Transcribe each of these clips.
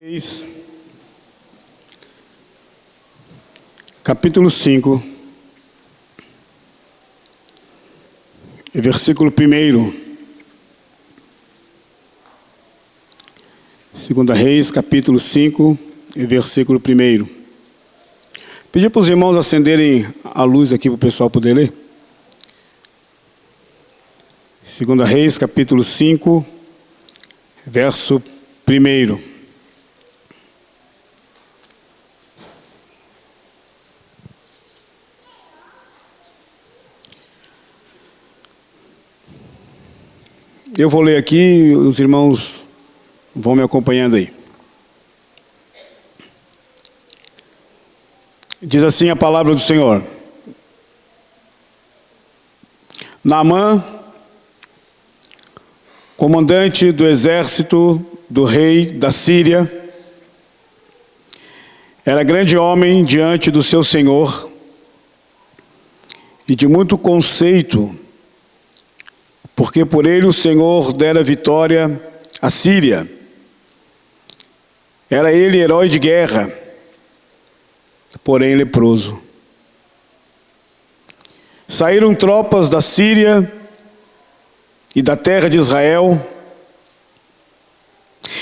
Reis, capítulo 5, versículo 1. Segunda Reis, capítulo 5, versículo 1. Pedir para os irmãos acenderem a luz aqui para o pessoal poder ler. Segunda Reis, capítulo 5, verso 1. Eu vou ler aqui, os irmãos vão me acompanhando aí. Diz assim a palavra do Senhor. Naamã, comandante do exército do rei da Síria, era grande homem diante do seu senhor e de muito conceito, porque por ele o Senhor dera vitória à Síria. Era ele herói de guerra, porém leproso. Saíram tropas da Síria e da terra de Israel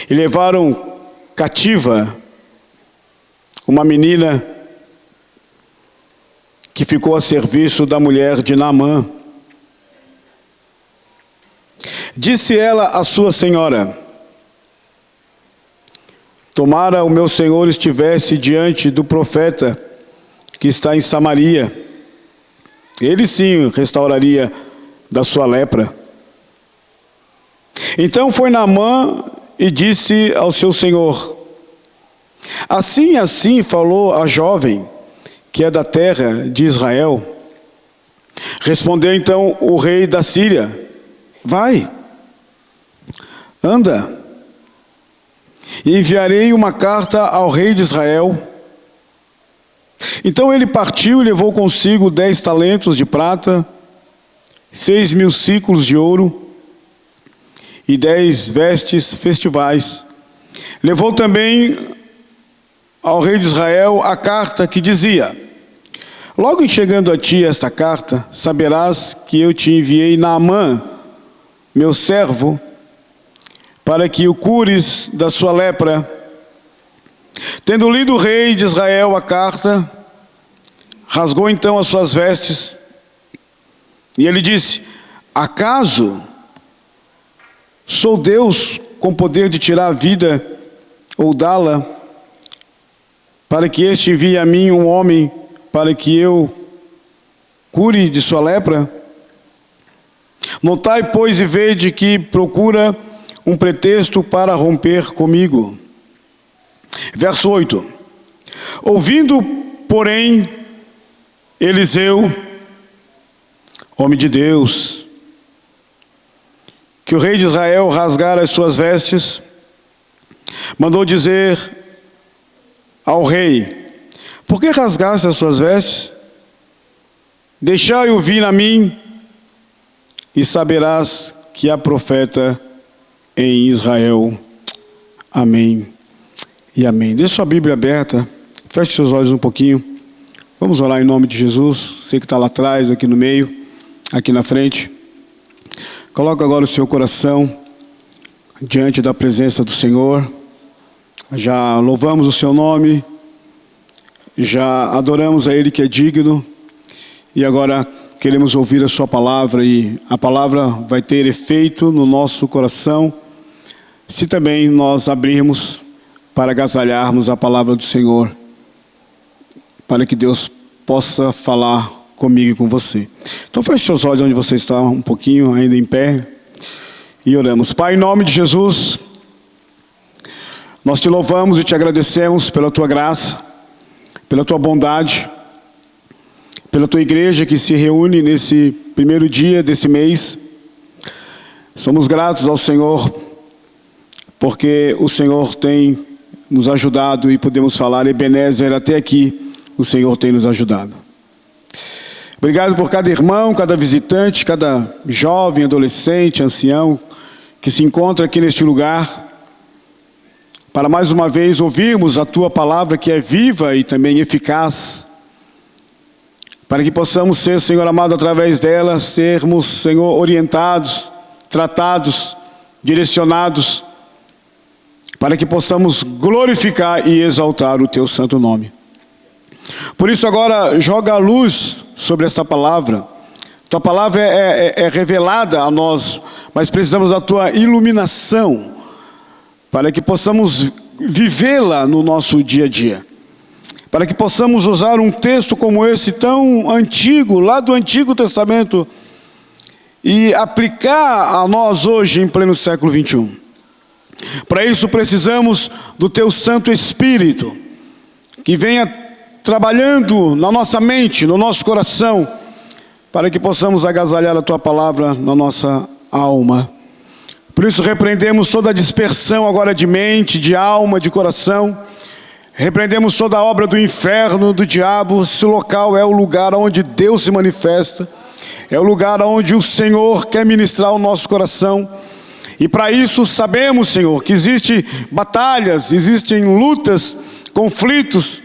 e levaram cativa uma menina que ficou a serviço da mulher de Naamã. Disse ela à sua senhora: tomara o meu senhor estivesse diante do profeta que está em Samaria, ele sim restauraria da sua lepra. Então foi Naamã e disse ao seu senhor: assim falou a jovem que é da terra de Israel. Respondeu então o rei da Síria: vai, anda, e enviarei uma carta ao rei de Israel. Então ele partiu e levou consigo 10 talentos de prata, 6.000 siclos de ouro e 10 vestes festivais. Levou também ao rei de Israel a carta que dizia: logo em chegando a ti esta carta, saberás que eu te enviei Naamã, meu servo, para que o cures da sua lepra. Tendo lido o rei de Israel a carta, rasgou então as suas vestes, e ele disse: acaso sou Deus com poder de tirar a vida ou dá-la, para que este envie a mim um homem para que eu cure de sua lepra? Notai, pois, e vede que procura um pretexto para romper comigo. Verso 8. Ouvindo, porém, Eliseu, homem de Deus, que o rei de Israel rasgara as suas vestes, mandou dizer ao rei: por que rasgaste as suas vestes? Deixai-o vir a mim, e saberás que há profeta em Israel. Amém e amém. Deixe sua Bíblia aberta, feche seus olhos um pouquinho. Vamos orar em nome de Jesus. Você que está lá atrás, aqui no meio, aqui na frente. Coloca agora o seu coração diante da presença do Senhor. Já louvamos o seu nome, já adoramos a Ele que é digno, e agora queremos ouvir a sua palavra, e a palavra vai ter efeito no nosso coração se também nós abrirmos para agasalharmos a palavra do Senhor, para que Deus possa falar comigo e com você. Então feche seus olhos onde você está, um pouquinho ainda em pé, e oramos. Pai, em nome de Jesus, nós te louvamos e te agradecemos pela tua graça, pela tua bondade, pela tua igreja que se reúne nesse primeiro dia desse mês. Somos gratos ao Senhor, porque o Senhor tem nos ajudado, e podemos falar, Ebenezer, até aqui o Senhor tem nos ajudado. Obrigado por cada irmão, cada visitante, cada jovem, adolescente, ancião, que se encontra aqui neste lugar, para mais uma vez ouvirmos a Tua palavra que é viva e também eficaz, para que possamos ser, Senhor amado, através dela, sermos, Senhor, orientados, tratados, direcionados, para que possamos glorificar e exaltar o Teu santo nome. Por isso agora joga a luz sobre esta palavra. Tua palavra é revelada a nós, mas precisamos da Tua iluminação, para que possamos vivê-la no nosso dia a dia. Para que possamos usar um texto como esse, tão antigo, lá do Antigo Testamento, e aplicar a nós hoje, em pleno século 21. Para isso precisamos do Teu Santo Espírito, que venha trabalhando na nossa mente, no nosso coração, para que possamos agasalhar a Tua palavra na nossa alma. Por isso repreendemos toda a dispersão agora de mente, de alma, de coração. Repreendemos toda a obra do inferno, do diabo. Esse local é o lugar onde Deus se manifesta. É o lugar onde o Senhor quer ministrar o nosso coração. E para isso sabemos, Senhor, que existem batalhas, existem lutas, conflitos,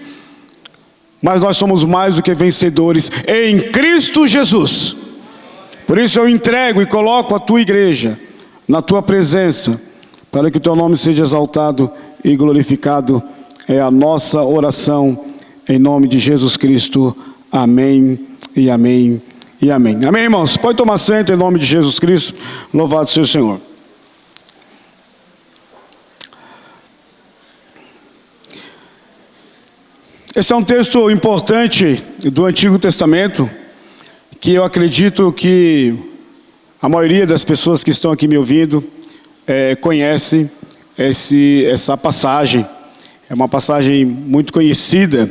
mas nós somos mais do que vencedores em Cristo Jesus. Por isso eu entrego e coloco a Tua igreja na Tua presença, para que o Teu nome seja exaltado e glorificado. É a nossa oração, em nome de Jesus Cristo. Amém e amém e amém. Amém, irmãos? Pode tomar assento em nome de Jesus Cristo. Louvado seja o Senhor. Esse é um texto importante do Antigo Testamento, que eu acredito que a maioria das pessoas que estão aqui me ouvindo conhece essa passagem. É uma passagem muito conhecida.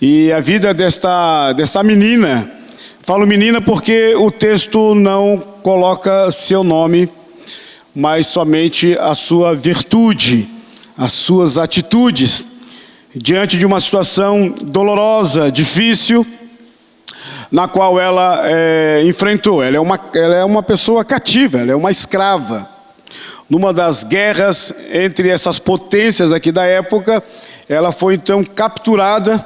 E a vida desta menina, falo menina porque o texto não coloca seu nome, mas somente a sua virtude, as suas atitudes, diante de uma situação dolorosa, difícil, na qual ela enfrentou. Ela é uma pessoa cativa, ela é uma escrava. Numa das guerras entre essas potências aqui da época, ela foi então capturada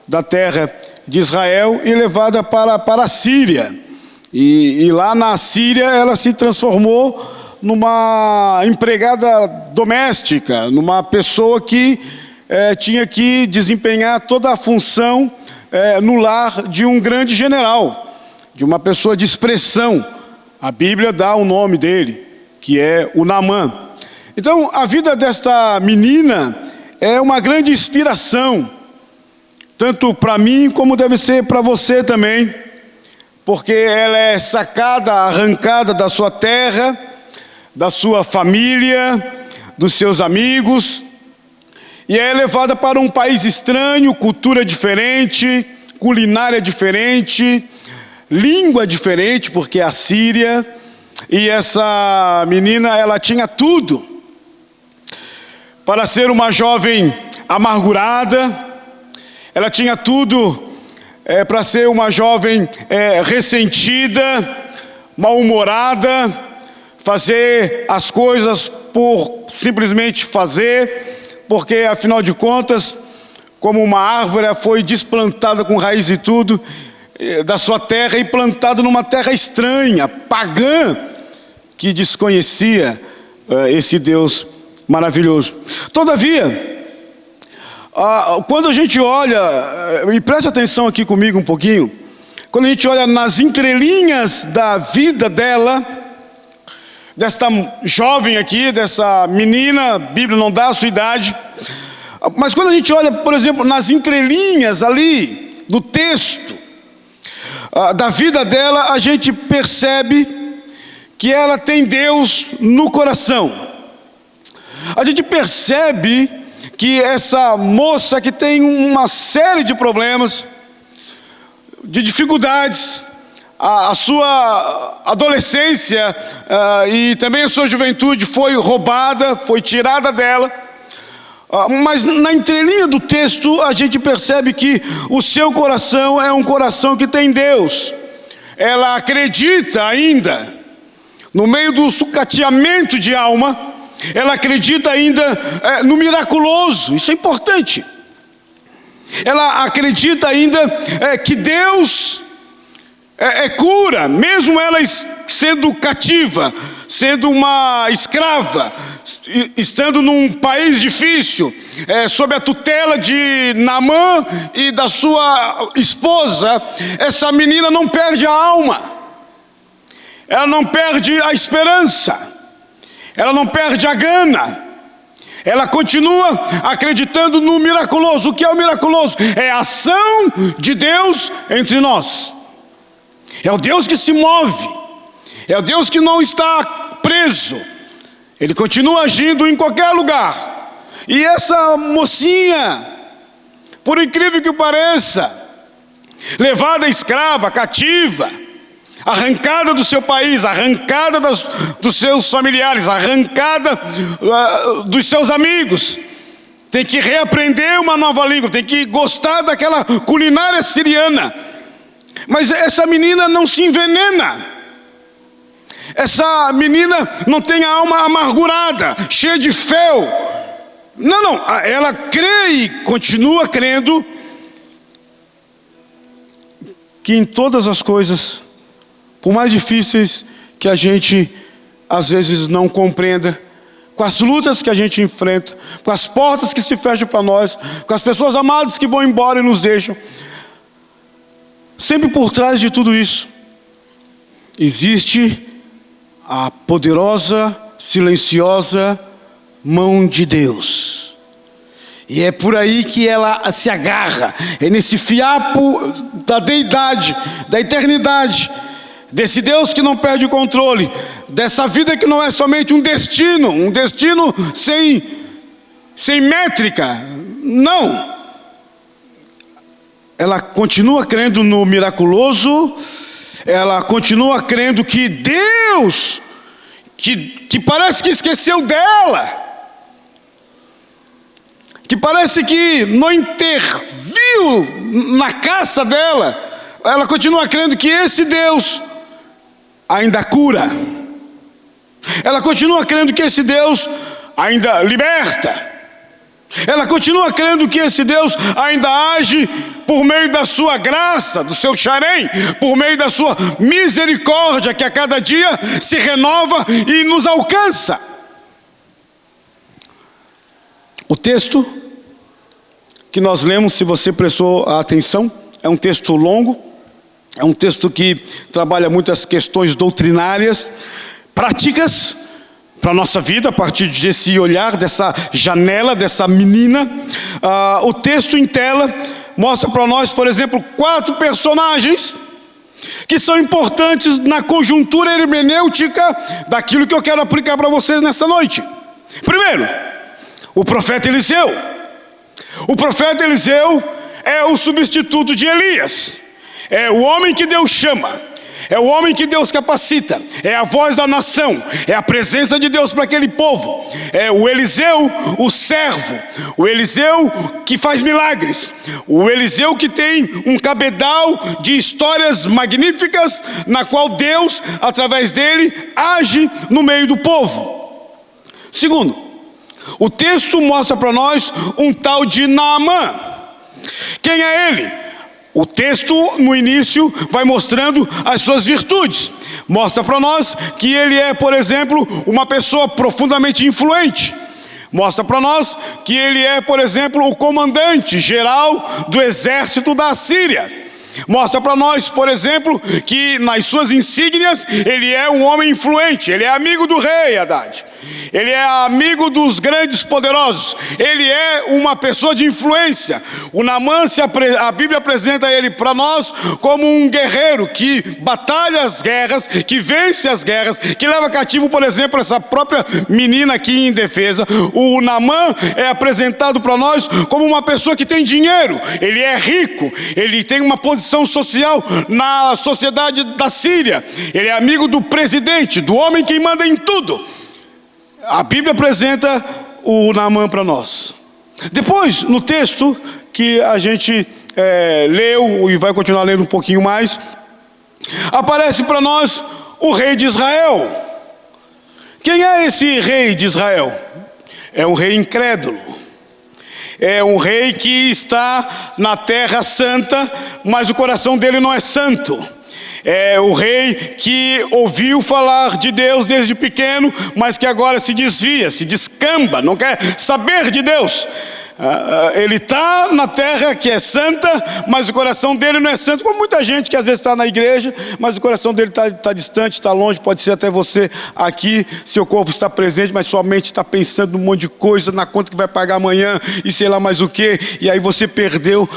da terra de Israel e levada para a Síria. E lá na Síria ela se transformou numa empregada doméstica, numa pessoa que tinha que desempenhar toda a função no lar de um grande general, de uma pessoa de expressão. A Bíblia dá o nome dele, que é o Naamã. Então, a vida desta menina é uma grande inspiração, tanto para mim como deve ser para você também, porque ela é sacada, arrancada da sua terra, da sua família, dos seus amigos, e é levada para um país estranho, cultura diferente, culinária diferente, língua diferente, porque é a Síria. E essa menina, ela tinha tudo para ser uma jovem amargurada. Ela tinha tudo para ser uma jovem ressentida, mal-humorada, fazer as coisas por simplesmente fazer, porque afinal de contas, como uma árvore, foi desplantada com raiz e tudo da sua terra e plantada numa terra estranha, pagã, que desconhecia esse Deus maravilhoso. Todavia, quando a gente olha, e preste atenção aqui comigo um pouquinho, quando a gente olha nas entrelinhas da vida dela, desta jovem aqui, dessa menina, a Bíblia não dá a sua idade, mas quando a gente olha, por exemplo, nas entrelinhas ali do texto da vida dela, a gente percebe que ela tem Deus no coração. A gente percebe que essa moça que tem uma série de problemas, de dificuldades, a sua adolescência e também a sua juventude foi roubada, foi tirada dela. Mas na entrelinha do texto a gente percebe que o seu coração é um coração que tem Deus. Ela acredita ainda, no meio do sucateamento de alma, ela acredita ainda no miraculoso, isso é importante. Ela acredita ainda que Deus cura, mesmo ela sendo cativa, sendo uma escrava, estando num país difícil, sob a tutela de Naamã e da sua esposa. Essa menina não perde a alma, ela não perde a esperança, ela não perde a gana, ela continua acreditando no miraculoso. O que é o miraculoso? É a ação de Deus entre nós. É o Deus que se move, é o Deus que não está preso, Ele continua agindo em qualquer lugar. E essa mocinha, por incrível que pareça, levada escrava, cativa, arrancada do seu país, arrancada dos seus familiares, arrancada dos seus amigos, tem que reaprender uma nova língua, tem que gostar daquela culinária siriana. Mas essa menina não se envenena, essa menina não tem a alma amargurada, cheia de fel. Não, ela crê e continua crendo que em todas as coisas, por mais difíceis que a gente às vezes não compreenda, com as lutas que a gente enfrenta, com as portas que se fecham para nós, com as pessoas amadas que vão embora e nos deixam, sempre por trás de tudo isso existe a poderosa, silenciosa mão de Deus. E é por aí que ela se agarra, é nesse fiapo da deidade, da eternidade, desse Deus que não perde o controle, dessa vida que não é somente um destino sem métrica. Não, ela continua crendo no miraculoso, ela continua crendo que Deus, que parece que esqueceu dela, que parece que não interviu na caça dela, ela continua crendo que esse Deus ainda cura, ela continua crendo que esse Deus ainda liberta, ela continua crendo que esse Deus ainda age por meio da sua graça, do seu xarém, por meio da sua misericórdia, que a cada dia se renova e nos alcança. O texto que nós lemos, se você prestou atenção, é um texto longo, é um texto que trabalha muitas questões doutrinárias, práticas, para a nossa vida, a partir desse olhar, dessa janela, dessa menina. O texto em tela mostra para nós, por exemplo, 4 personagens que são importantes na conjuntura hermenêutica daquilo que eu quero aplicar para vocês nessa noite. Primeiro, o profeta Eliseu. O profeta Eliseu é o substituto de Elias, é o homem que Deus chama, é o homem que Deus capacita, é a voz da nação, é a presença de Deus para aquele povo. É o Eliseu, o servo, o Eliseu que faz milagres, o Eliseu que tem um cabedal de histórias magníficas, na qual Deus, através dele, age no meio do povo. Segundo, o texto mostra para nós um tal de Naamã. Quem é ele? O texto, no início, vai mostrando as suas virtudes. Mostra para nós que ele é, por exemplo, uma pessoa profundamente influente. Mostra para nós que ele é, por exemplo, o comandante geral do exército da Síria. Mostra para nós, por exemplo, que nas suas insígnias ele é um homem influente, ele é amigo do rei Haddad, ele é amigo dos grandes poderosos, ele é uma pessoa de influência. O Naamã, a Bíblia apresenta ele para nós como um guerreiro que batalha as guerras, que vence as guerras, que leva cativo, por exemplo, essa própria menina aqui em defesa. O Naamã é apresentado para nós como uma pessoa que tem dinheiro, ele é rico, ele tem uma posição social na sociedade da Síria, ele é amigo do presidente, do homem que manda em tudo. A Bíblia apresenta o Naamã para nós. Depois, no texto que a gente leu e vai continuar lendo um pouquinho mais, aparece para nós o rei de Israel. Quem é esse rei de Israel? É um rei incrédulo. É um rei que está na terra santa, mas o coração dele não é santo. É o rei que ouviu falar de Deus desde pequeno, mas que agora se desvia, se descamba, não quer saber de Deus. Ele está na terra que é santa, mas o coração dele não é santo, como muita gente que às vezes está na igreja, mas o coração dele está distante, está longe. Pode ser até você aqui, seu corpo está presente, mas sua mente está pensando num monte de coisa, na conta que vai pagar amanhã e sei lá mais o que. E aí você perdeu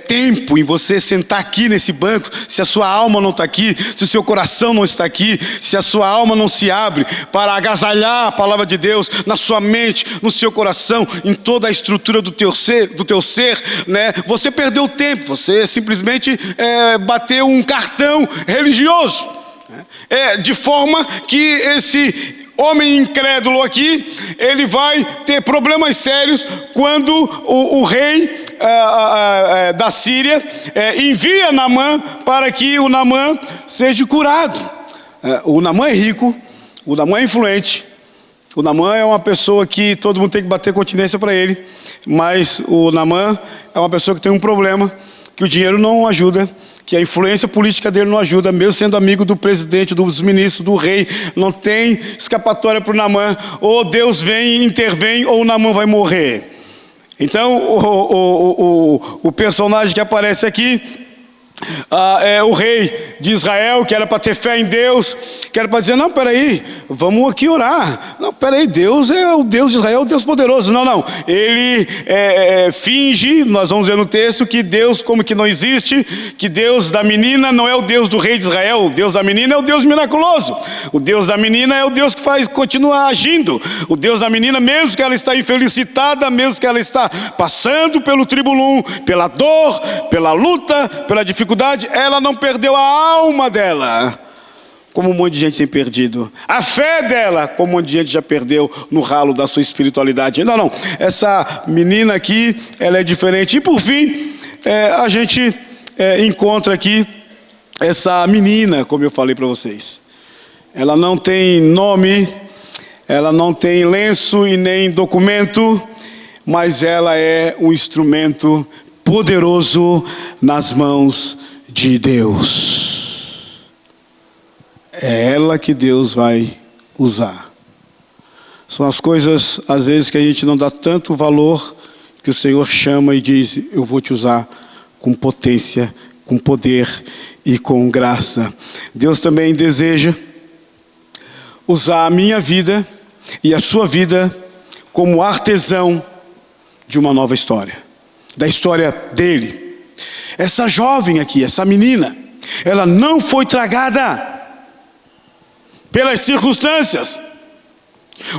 tempo em você sentar aqui nesse banco, se a sua alma não está aqui, se o seu coração não está aqui, se a sua alma não se abre para agasalhar a palavra de Deus na sua mente, no seu coração, em toda a estrutura do teu ser, né? Você perdeu tempo, você simplesmente bateu um cartão religioso, né? De forma que esse homem incrédulo aqui, ele vai ter problemas sérios quando o rei da Síria envia Naamã para que o Naamã seja curado. O Naamã é rico, o Naamã é influente, o Naamã é uma pessoa que todo mundo tem que bater continência para ele, mas o Naamã é uma pessoa que tem um problema, que o dinheiro não ajuda, que a influência política dele não ajuda, mesmo sendo amigo do presidente, dos ministros, do rei, não tem escapatória para o Naamã. Ou Deus vem e intervém, ou o Naamã vai morrer. Então, o personagem que aparece aqui é o rei de Israel, que era para ter fé em Deus, que era para dizer, não, peraí, vamos aqui orar. Não, peraí, Deus é o Deus de Israel, o Deus poderoso. Não, ele finge, nós vamos ver no texto, que Deus como que não existe, que Deus da menina não é o Deus do rei de Israel, o Deus da menina é o Deus miraculoso, o Deus da menina é o Deus que continua agindo, o Deus da menina, mesmo que ela está infelicitada, mesmo que ela está passando pelo tribulum, pela dor, pela luta, pela dificuldade, ela não perdeu a alma dela, como um monte de gente tem perdido. A fé dela, como um monte de gente já perdeu no ralo da sua espiritualidade. Não. Essa menina aqui, ela é diferente. E por fim, a gente encontra aqui essa menina, como eu falei para vocês. Ela não tem nome, ela não tem lenço e nem documento, mas ela é um instrumento poderoso nas mãos de Deus. É ela que Deus vai usar. São as coisas, às vezes, que a gente não dá tanto valor, que o Senhor chama e diz, eu vou te usar com potência, com poder e com graça. Deus também deseja usar a minha vida e a sua vida como artesão de uma nova história. Da história dele. Essa jovem aqui, essa menina, ela não foi tragada pelas circunstâncias.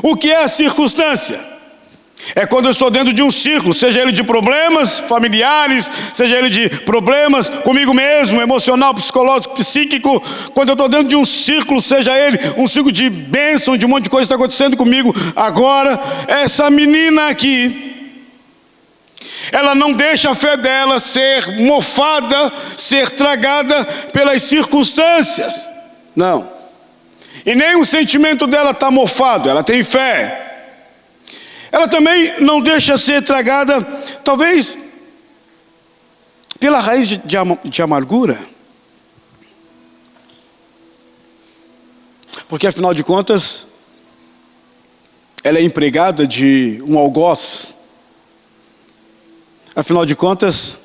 O que é a circunstância? É quando eu estou dentro de um círculo, seja ele de problemas familiares, seja ele de problemas comigo mesmo, emocional, psicológico, psíquico. Quando eu estou dentro de um círculo, seja ele um círculo de bênção, de um monte de coisa que está acontecendo comigo agora. Essa menina aqui, ela não deixa a fé dela ser mofada, ser tragada pelas circunstâncias. Não. E nem o sentimento dela está mofado, ela tem fé. Ela também não deixa ser tragada, talvez, pela raiz de amargura. Porque afinal de contas, ela é empregada de um algoz. Afinal de contas,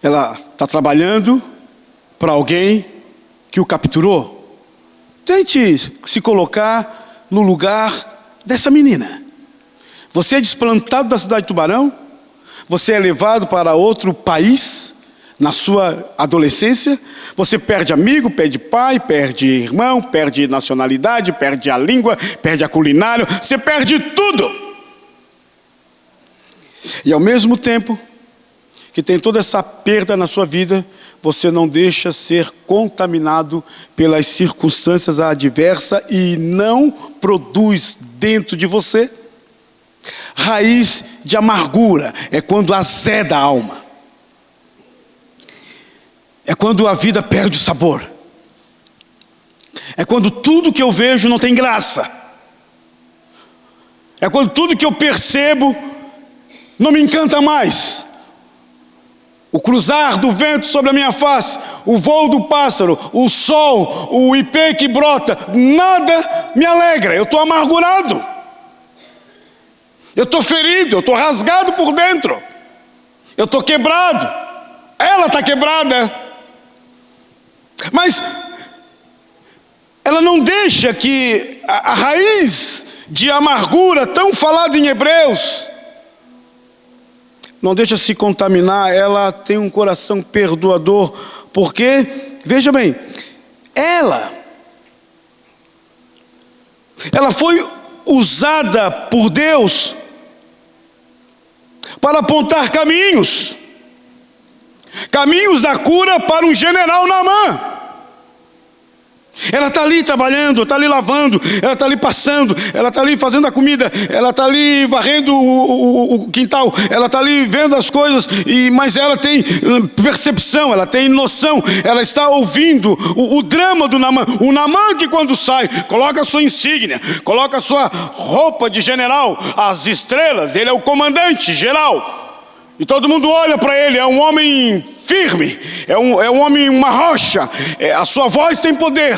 ela está trabalhando para alguém que o capturou. Tente se colocar no lugar dessa menina. Você é desplantado da cidade de Tubarão, você é levado para outro país na sua adolescência, você perde amigo, perde pai, perde irmão, perde nacionalidade, perde a língua, perde a culinária, você perde tudo. E ao mesmo tempo que tem toda essa perda na sua vida, você não deixa ser contaminado pelas circunstâncias adversas e não produz dentro de você raiz de amargura. É quando azeda a alma. É quando a vida perde o sabor. É quando tudo que eu vejo não tem graça. É quando tudo que eu percebo não me encanta mais. O cruzar do vento sobre a minha face, o voo do pássaro, o sol, o ipê que brota, nada me alegra. Eu estou amargurado. Eu estou ferido, eu estou rasgado por dentro. Eu estou quebrado. Ela está quebrada. Mas ela não deixa que a raiz de amargura tão falada em Hebreus, não deixa se contaminar. Ela tem um coração perdoador, porque, veja bem, ela foi usada por Deus para apontar caminhos da cura para um general Naamã. Ela está ali trabalhando, está ali lavando, ela está ali passando, ela está ali fazendo a comida, ela está ali varrendo o quintal, ela está ali vendo as coisas, mas ela tem percepção, ela tem noção, ela está ouvindo o drama do Naamã. O Naamã que quando sai, coloca a sua insígnia, coloca a sua roupa de general, as estrelas, ele é o comandante geral. E todo mundo olha para ele, é um homem firme, é um homem, uma rocha, a sua voz tem poder,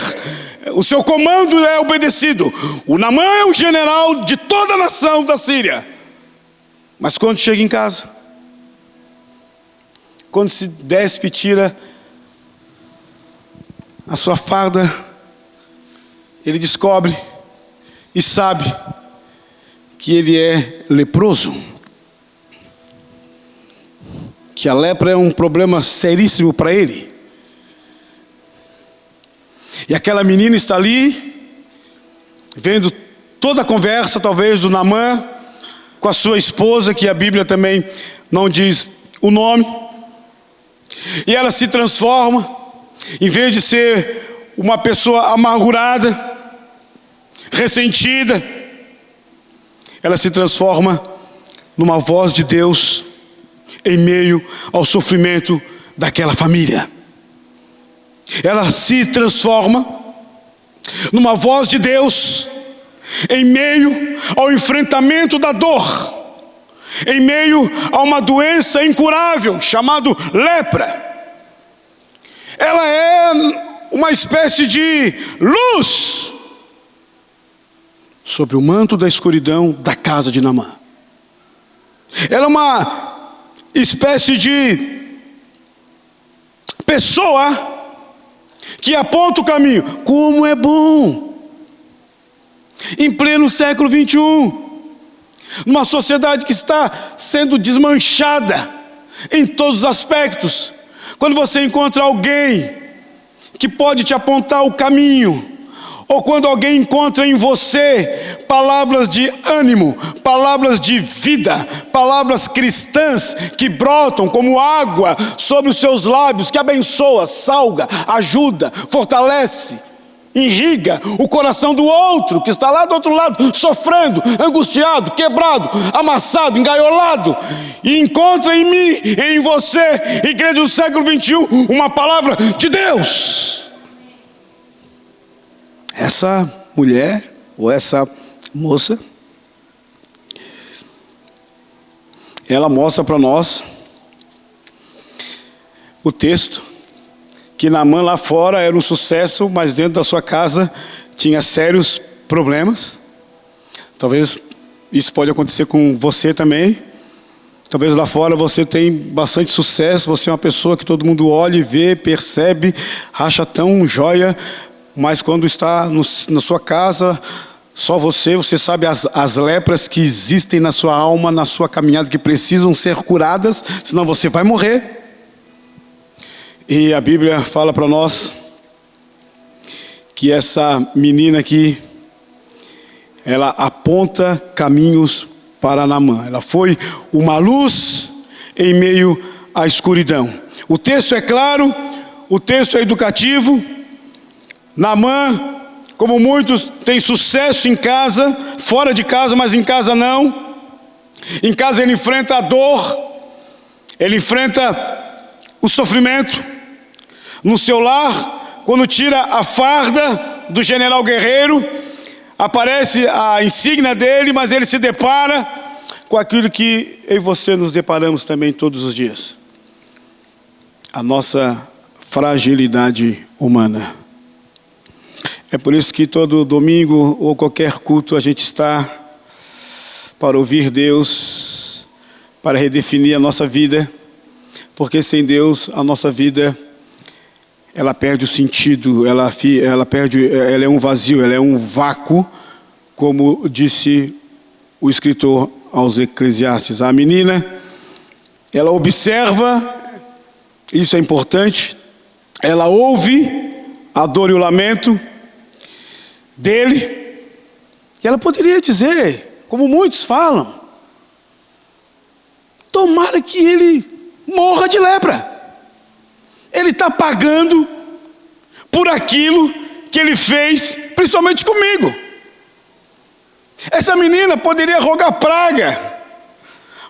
o seu comando é obedecido. O Naamã é um general de toda a nação da Síria. Mas quando chega em casa, quando se despe e tira a sua farda, ele descobre e sabe que ele é leproso. Que a lepra é um problema seríssimo para ele. E aquela menina está ali, vendo toda a conversa, talvez, do Naamã com a sua esposa, que a Bíblia também não diz o nome. E ela se transforma, em vez de ser uma pessoa amargurada, ressentida, ela se transforma numa voz de Deus em meio ao sofrimento daquela família. Ela se transforma numa voz de Deus em meio ao enfrentamento da dor, em meio a uma doença incurável chamada lepra. Ela é uma espécie de luz sobre o manto da escuridão da casa de Naamã. Ela é uma espécie de pessoa que aponta o caminho. Como é bom, em pleno século 21, numa sociedade que está sendo desmanchada em todos os aspectos, quando você encontra alguém que pode te apontar o caminho, ou quando alguém encontra em você palavras de ânimo, palavras de vida, palavras cristãs que brotam como água sobre os seus lábios, que abençoa, salga, ajuda, fortalece, irriga o coração do outro que está lá do outro lado, sofrendo, angustiado, quebrado, amassado, engaiolado, e encontra em mim, em você, igreja do século 21, uma palavra de Deus. Essa mulher, ou essa moça, ela mostra para nós o texto, que Naamã lá fora era um sucesso, mas dentro da sua casa tinha sérios problemas. Talvez isso pode acontecer com você também. Talvez lá fora você tem bastante sucesso, você é uma pessoa que todo mundo olha e vê, percebe, acha tão joia, mas quando está na sua casa, só você sabe as lepras que existem na sua alma, na sua caminhada, que precisam ser curadas, senão você vai morrer. E a Bíblia fala para nós que essa menina aqui, ela aponta caminhos para Naamã. Ela foi uma luz em meio à escuridão. O texto é claro, o texto é educativo. Naamã, como muitos, tem sucesso em casa, fora de casa, mas em casa não. Em casa ele enfrenta a dor, ele enfrenta o sofrimento. No seu lar, quando tira a farda, do general guerreiro, aparece a insígnia dele, mas ele se depara com aquilo que eu e você nos deparamos também todos os dias: a nossa fragilidade humana. É por isso que todo domingo ou qualquer culto a gente está para ouvir Deus, para redefinir a nossa vida, porque sem Deus a nossa vida, ela perde o sentido, ela é um vazio, ela é um vácuo, como disse o escritor aos Eclesiastes. A menina, ela observa, isso é importante, ela ouve a dor e o lamento dele, e ela poderia dizer, como muitos falam: tomara que ele morra de lepra. Ele está pagando por aquilo que ele fez, principalmente comigo. Essa menina poderia rogar praga,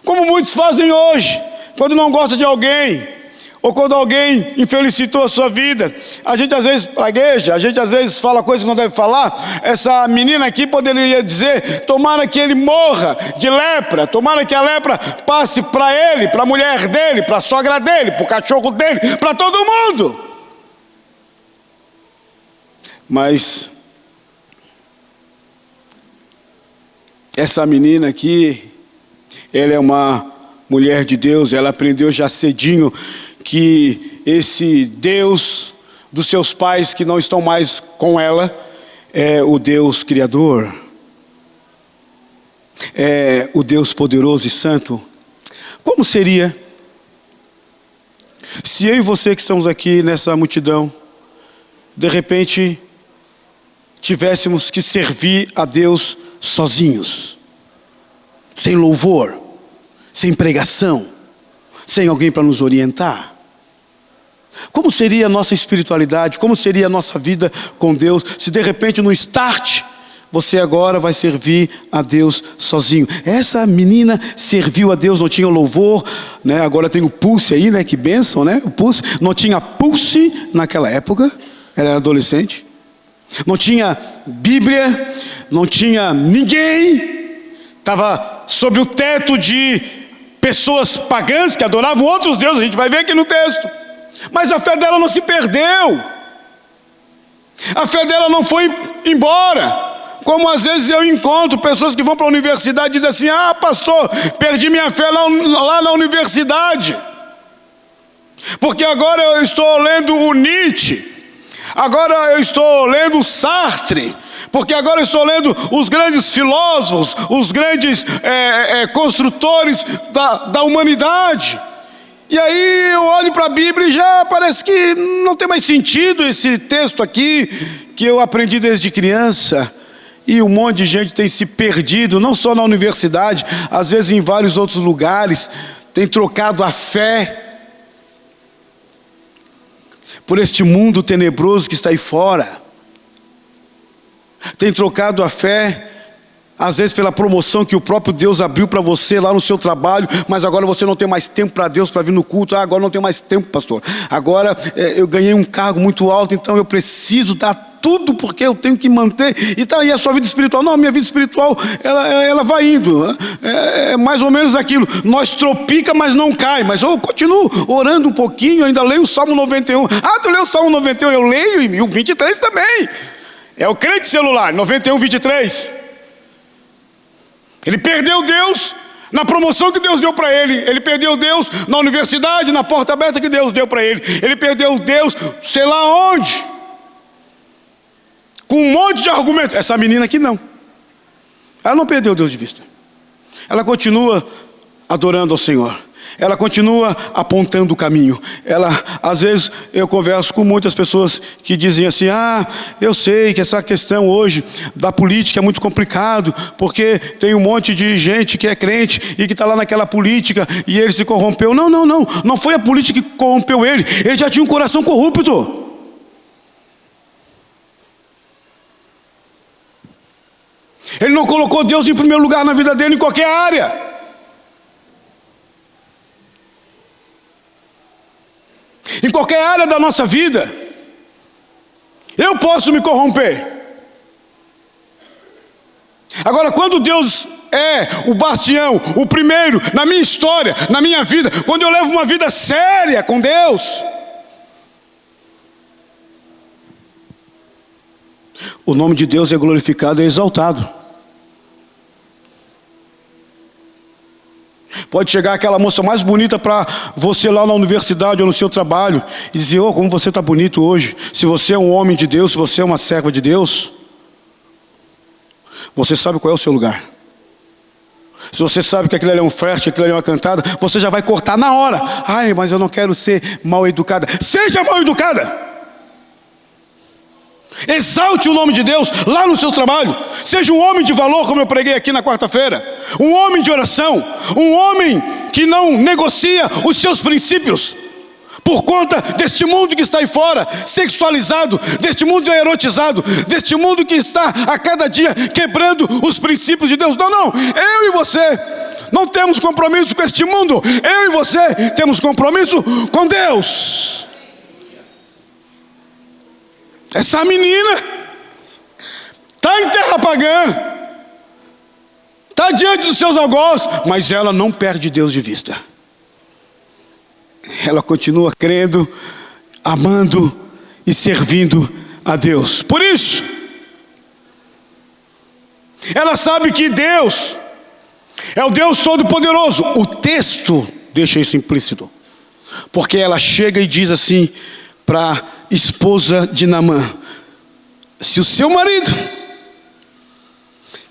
como muitos fazem hoje, quando não gosta de alguém, ou quando alguém infelicitou a sua vida. A gente às vezes pragueja, a gente às vezes fala coisas que não deve falar. Essa menina aqui poderia dizer: tomara que ele morra de lepra, tomara que a lepra passe para ele, para a mulher dele, para a sogra dele, para o cachorro dele, para todo mundo. Mas essa menina aqui, ela é uma mulher de Deus. Ela aprendeu já cedinho que esse Deus dos seus pais, que não estão mais com ela, é o Deus Criador, é o Deus poderoso e santo. Como seria se eu e você que estamos aqui nessa multidão, de repente tivéssemos que servir a Deus sozinhos, sem louvor, sem pregação, sem alguém para nos orientar? Como seria a nossa espiritualidade? Como seria a nossa vida com Deus se de repente no start você agora vai servir a Deus sozinho? Essa menina serviu a Deus, não tinha louvor, né? Agora tem o pulse aí, né? Que bênção, né? O pulse. Não tinha pulse naquela época, ela era adolescente. Não tinha Bíblia, não tinha ninguém. Estava sob o teto de pessoas pagãs que adoravam outros deuses. A gente vai ver aqui no texto. Mas a fé dela não se perdeu. A fé dela não foi embora. Como às vezes eu encontro pessoas que vão para a universidade e dizem assim: ah, pastor, perdi minha fé lá na universidade, porque agora eu estou lendo o Nietzsche, agora eu estou lendo o Sartre, porque agora eu estou lendo os grandes filósofos, os grandes construtores da humanidade. E aí eu olho para a Bíblia e já parece que não tem mais sentido esse texto aqui, que eu aprendi desde criança. E um monte de gente tem se perdido, não só na universidade, às vezes em vários outros lugares, tem trocado a fé por este mundo tenebroso que está aí fora. Tem trocado a fé, às vezes pela promoção que o próprio Deus abriu para você lá no seu trabalho, mas agora você não tem mais tempo para Deus, para vir no culto. Ah, agora não tenho mais tempo, pastor. Agora eu ganhei um cargo muito alto, então eu preciso dar tudo porque eu tenho que manter. Então, e a sua vida espiritual? Não, minha vida espiritual, ela vai indo. É mais ou menos aquilo. Nós tropica, mas não cai. Mas eu continuo orando um pouquinho, ainda leio o Salmo 91. Ah, tu leu o Salmo 91? Eu leio e o 23 também. É o crente celular, 91, 23. Ele perdeu Deus na promoção que Deus deu para ele. Ele perdeu Deus na universidade, na porta aberta que Deus deu para ele. Ele perdeu Deus, sei lá onde, com um monte de argumentos. Essa menina aqui não. Ela não perdeu Deus de vista. Ela continua adorando ao Senhor. Ela continua apontando o caminho. Às vezes eu converso com muitas pessoas que dizem assim: ah, eu sei que essa questão hoje da política é muito complicado, porque tem um monte de gente que é crente e que está lá naquela política e ele se corrompeu. Não foi a política que corrompeu ele. Ele já tinha um coração corrupto. Ele não colocou Deus em primeiro lugar na vida dele em qualquer área. Em qualquer área da nossa vida. Eu posso me corromper. Agora, quando Deus é o bastião, o primeiro na minha história, na minha vida, quando eu levo uma vida séria com Deus, o nome de Deus é glorificado e exaltado. Pode chegar aquela moça mais bonita para você lá na universidade ou no seu trabalho e dizer: oh, como você está bonito hoje. Se você é um homem de Deus, se você é uma serva de Deus, você sabe qual é o seu lugar. Se você sabe que aquilo ali é um flerte, aquilo ali é uma cantada, você já vai cortar na hora. Ai, mas eu não quero ser mal educada. Seja mal educada. Exalte o nome de Deus lá no seu trabalho. Seja um homem de valor, como eu preguei aqui na quarta-feira. Um homem de oração. Um homem que não negocia os seus princípios por conta deste mundo que está aí fora, sexualizado, deste mundo erotizado, deste mundo que está a cada dia quebrando os princípios de Deus. Não, não, eu e você não temos compromisso com este mundo. Eu e você temos compromisso com Deus. Essa menina está em terra pagã, está diante dos seus algozes, mas ela não perde Deus de vista. Ela continua crendo, amando e servindo a Deus. Por isso, ela sabe que Deus é o Deus Todo-Poderoso. O texto deixa isso implícito, porque ela chega e diz assim para a esposa de Naamã: se o seu marido,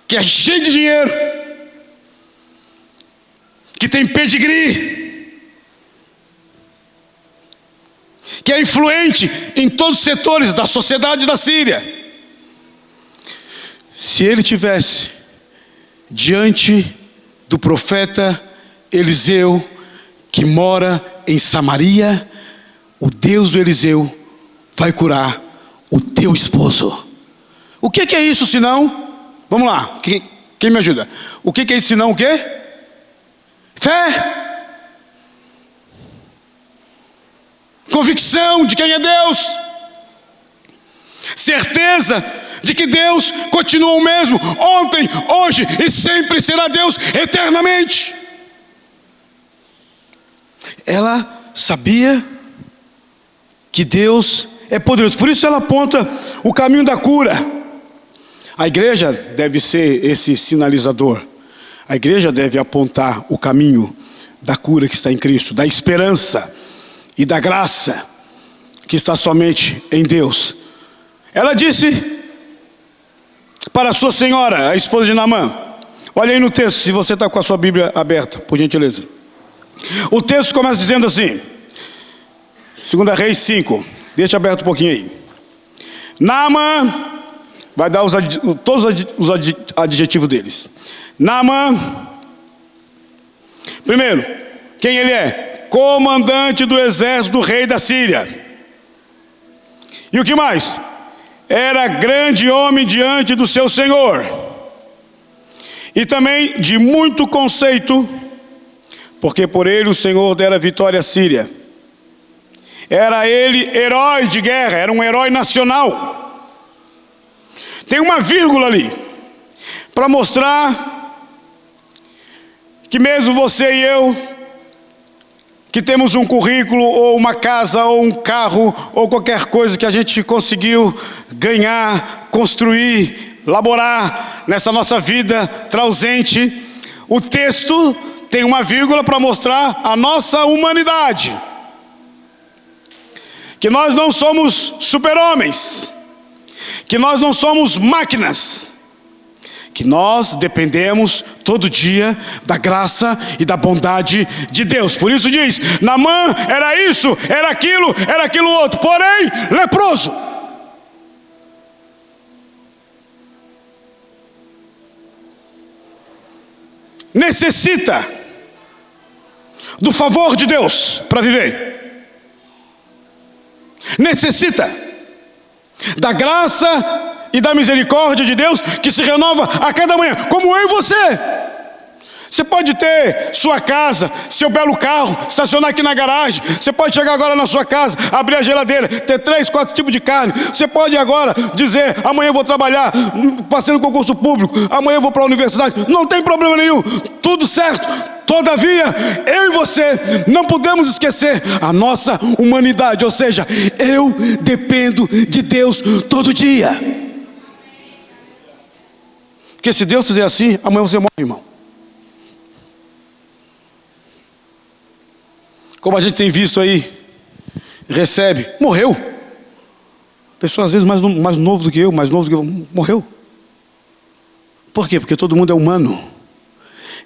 que é cheio de dinheiro, que tem pedigree, que é influente em todos os setores da sociedade da Síria, se ele tivesse diante do profeta Eliseu, que mora em Samaria, o Deus do Eliseu vai curar o teu esposo. O que é isso senão? Vamos lá, quem me ajuda? O que é isso senão o quê? Fé. Convicção de quem é Deus. Certeza de que Deus continua o mesmo ontem, hoje e sempre será Deus eternamente. Ela sabia que Deus é poderoso. Por isso ela aponta o caminho da cura. A igreja deve ser esse sinalizador. A igreja deve apontar o caminho da cura que está em Cristo, da esperança e da graça que está somente em Deus. Ela disse para a sua senhora, a esposa de Naamã, olha aí no texto, se você está com a sua Bíblia aberta, por gentileza. O texto começa dizendo assim, 2 Reis 5, deixa aberto um pouquinho aí. Naamã, vai dar todos os adjetivos deles. Naamã, primeiro, quem ele é? Comandante do exército do rei da Síria. E o que mais? Era grande homem diante do seu senhor, e também de muito conceito, porque por ele o Senhor dera vitória à Síria. Era ele herói de guerra, era um herói nacional. Tem uma vírgula ali, para mostrar que mesmo você e eu, que temos um currículo, ou uma casa, ou um carro, ou qualquer coisa que a gente conseguiu ganhar, construir, laborar nessa nossa vida trausente, o texto tem uma vírgula para mostrar a nossa humanidade. Que nós não somos super-homens, que nós não somos máquinas, que nós dependemos todo dia da graça e da bondade de Deus. Por isso diz, Naamã era isso, era aquilo outro, porém leproso. Necessita do favor de Deus para viver. Necessita da graça e da misericórdia de Deus que se renova a cada manhã, como eu e você. Você pode ter sua casa, seu belo carro, estacionar aqui na garagem. Você pode chegar agora na sua casa, abrir a geladeira, ter 3, 4 tipos de carne. Você pode agora dizer, amanhã eu vou trabalhar, passei no concurso público, amanhã eu vou para a universidade. Não tem problema nenhum, tudo certo. Todavia, eu e você não podemos esquecer a nossa humanidade. Ou seja, eu dependo de Deus todo dia. Porque se Deus fizer assim, amanhã você morre, irmão. Como a gente tem visto aí, recebe, morreu. Pessoa às vezes mais novo do que eu, morreu. Por quê? Porque todo mundo é humano.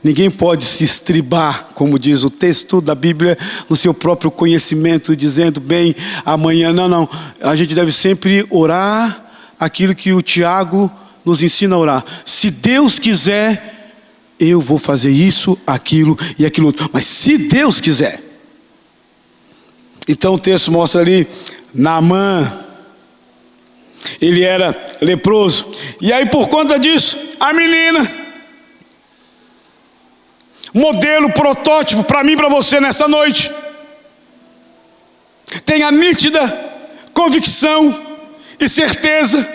Ninguém pode se estribar, como diz o texto da Bíblia, no seu próprio conhecimento, dizendo, bem, amanhã, não. A gente deve sempre orar aquilo que o Tiago nos ensina a orar. Se Deus quiser, eu vou fazer isso, aquilo e aquilo outro. Mas se Deus quiser. Então o texto mostra ali, Naamã, ele era leproso. E aí por conta disso, a menina, modelo, protótipo para mim e para você nessa noite, tem a nítida convicção e certeza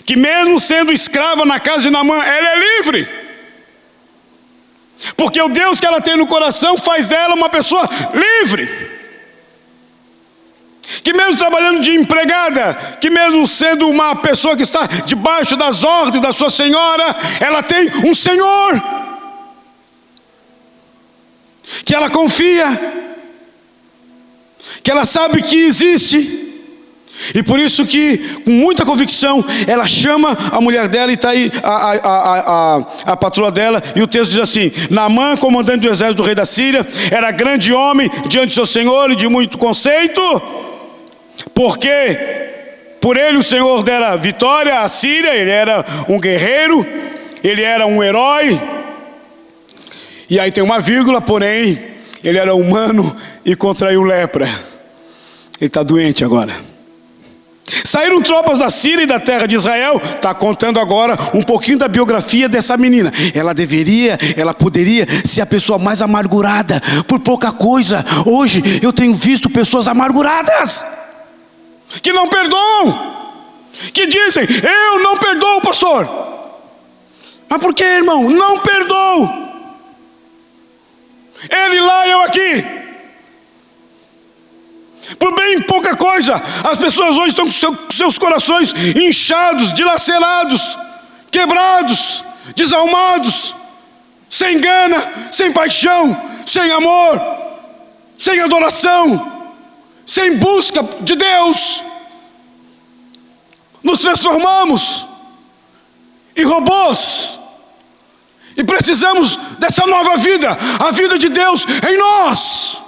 que mesmo sendo escrava na casa de Naamã, ela é livre. Porque o Deus que ela tem no coração faz dela uma pessoa livre. Que mesmo trabalhando de empregada, que mesmo sendo uma pessoa que está debaixo das ordens da sua senhora, ela tem um Senhor que ela confia, que ela sabe que existe. E por isso que, com muita convicção, ela chama a mulher dela, e está aí a patroa dela, e o texto diz assim: Naamã, comandante do exército do rei da Síria, era grande homem diante de seu senhor e de muito conceito, porque por ele o Senhor dera vitória à Síria. Ele era um guerreiro, ele era um herói. E aí tem uma vírgula, porém, ele era humano e contraiu lepra. Ele está doente agora. Saíram tropas da Síria e da terra de Israel. Está contando agora um pouquinho da biografia dessa menina. Ela poderia ser a pessoa mais amargurada por pouca coisa. Hoje eu tenho visto pessoas amarguradas que não perdoam, que dizem, eu não perdoo, pastor. Mas por que, irmão? Não perdoo. Ele lá, eu aqui. Por bem pouca coisa, as pessoas hoje estão com seus corações inchados, dilacerados, quebrados, desalmados, sem gana, sem paixão, sem amor, sem adoração, sem busca de Deus. Nos transformamos em robôs e precisamos dessa nova vida, a vida de Deus em nós.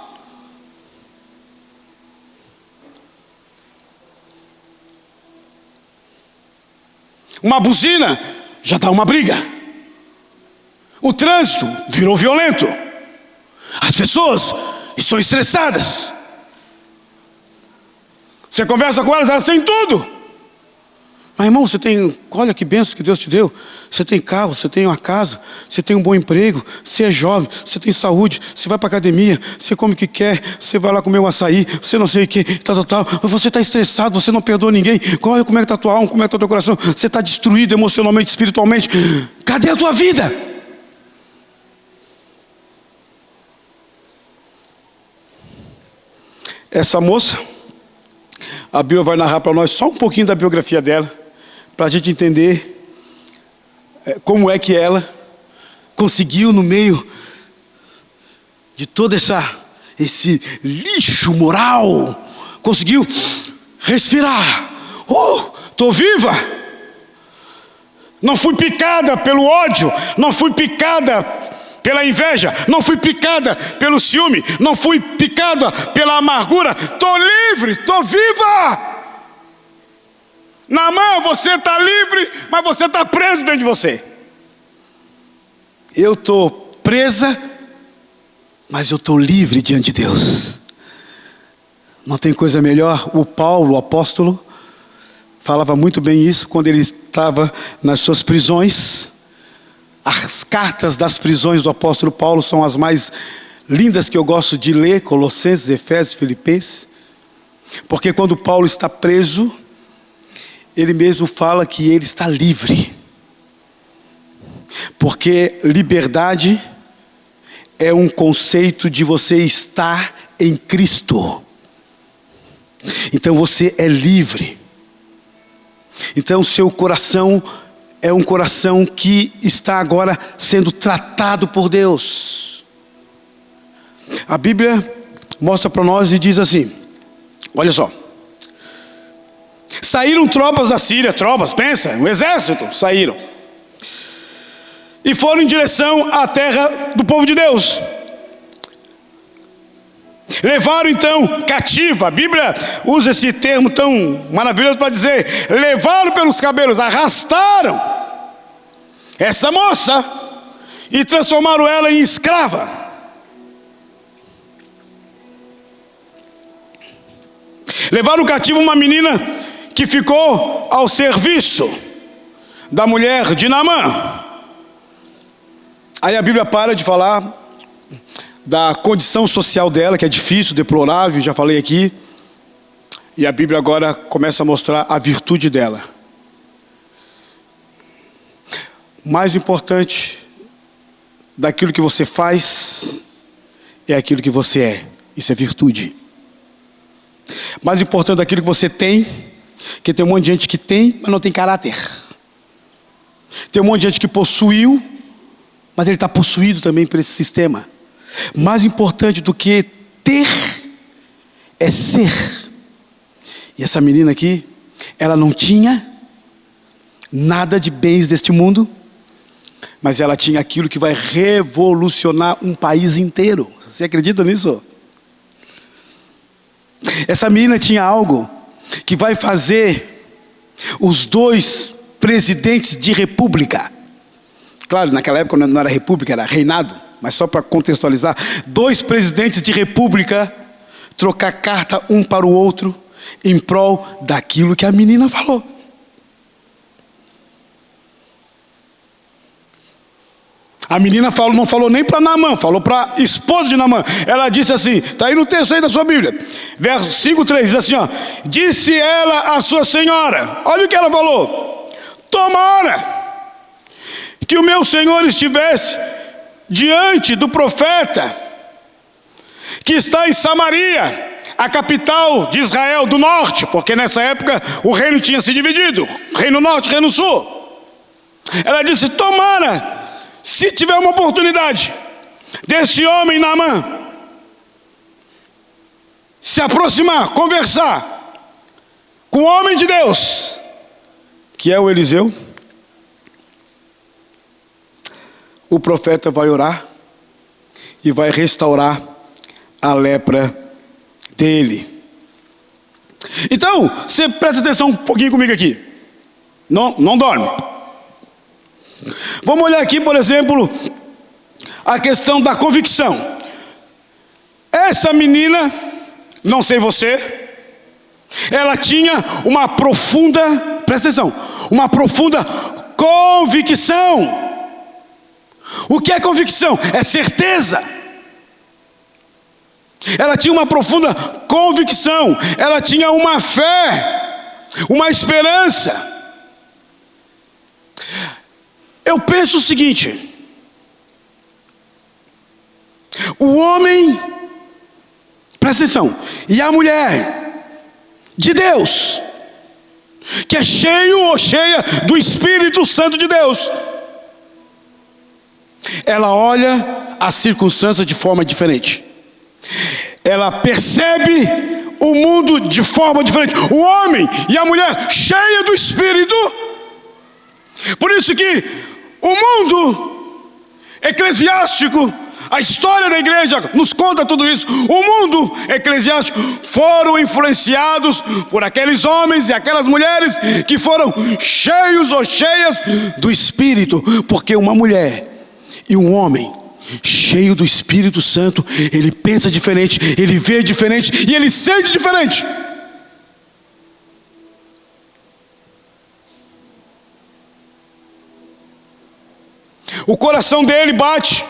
Uma buzina já dá uma briga. O trânsito virou violento. As pessoas estão estressadas. Você conversa com elas têm tudo. Mas irmão, olha que bênção que Deus te deu. Você tem carro, você tem uma casa, você tem um bom emprego, você é jovem, você tem saúde, você vai para a academia, você come o que quer, você vai lá comer um açaí, você não sei o que, tal. Você está estressado, você não perdoa ninguém. Olha como é que está a tua alma, como é que está o teu coração. Você está destruído emocionalmente, espiritualmente. Cadê a tua vida? Essa moça, a Bíblia vai narrar para nós só um pouquinho da biografia dela, para a gente entender como é que ela conseguiu, no meio de todo esse lixo moral, conseguiu respirar. Estou viva. Não fui picada pelo ódio, não fui picada pela inveja, não fui picada pelo ciúme, não fui picada pela amargura. Estou livre, estou viva. Naamã, você está livre, mas você está preso dentro de você. Eu estou presa, mas eu estou livre diante de Deus. Não tem coisa melhor. O Paulo, o apóstolo, falava muito bem isso quando ele estava nas suas prisões. As cartas das prisões do apóstolo Paulo são as mais lindas que eu gosto de ler, Colossenses, Efésios, Filipenses, porque quando Paulo está preso, ele mesmo fala que ele está livre, porque liberdade é um conceito de você estar em Cristo. Então você é livre. Então seu coração é um coração que está agora sendo tratado por Deus. A Bíblia mostra para nós e diz assim, olha só. Saíram tropas da Síria, pensa, um exército, saíram. E foram em direção à terra do povo de Deus. Levaram então cativa, a Bíblia usa esse termo tão maravilhoso para dizer, levaram pelos cabelos, arrastaram essa moça e transformaram ela em escrava. Levaram cativo uma menina que ficou ao serviço da mulher de Naamã. Aí a Bíblia para de falar da condição social dela, que é difícil, deplorável, já falei aqui. E a Bíblia agora começa a mostrar a virtude dela. Mais importante daquilo que você faz é aquilo que você é. Isso é virtude. Mais importante daquilo que você tem, que tem um monte de gente que tem, mas não tem caráter. Tem um monte de gente que possuiu, mas ele está possuído também por esse sistema. Mais importante do que ter é ser. E essa menina aqui, ela não tinha nada de bens deste mundo, mas ela tinha aquilo que vai revolucionar um país inteiro. Você acredita nisso? Essa menina tinha algo que vai fazer os dois presidentes de república. Claro, naquela época não era república, era reinado. Mas só para contextualizar, dois presidentes de república trocar carta um para o outro em prol daquilo que a menina falou. A menina não falou nem para Naamã, falou para a esposa de Naamã. Ela disse assim, está aí no texto aí da sua Bíblia, verso 5:3, diz assim, ó, disse ela à sua senhora, olha o que ela falou, tomara que o meu senhor estivesse diante do profeta que está em Samaria, a capital de Israel do norte, porque nessa época o reino tinha se dividido, reino norte, reino sul. Ela disse, tomara, se tiver uma oportunidade deste homem Naamã se aproximar, conversar com o homem de Deus, que é o Eliseu, o profeta vai orar e vai restaurar a lepra dele. Então, você presta atenção um pouquinho comigo aqui. Não dorme. Vamos olhar aqui, por exemplo, a questão da convicção. Essa menina, não sei você, ela tinha uma profunda, presta atenção, uma profunda convicção. O que é convicção? É certeza. Ela tinha uma profunda convicção, ela tinha uma fé, uma esperança. Eu penso o seguinte, o homem, presta atenção, e a mulher de Deus, que é cheio ou cheia do Espírito Santo de Deus, ela olha a circunstância de forma diferente. Ela percebe o mundo de forma diferente. O homem e a mulher cheia do Espírito. Por isso que o mundo eclesiástico, a história da igreja nos conta tudo isso. O mundo eclesiástico foram influenciados por aqueles homens e aquelas mulheres que foram cheios ou cheias do Espírito. Porque uma mulher e um homem cheio do Espírito Santo, ele pensa diferente, ele vê diferente e ele sente diferente. O coração dele bate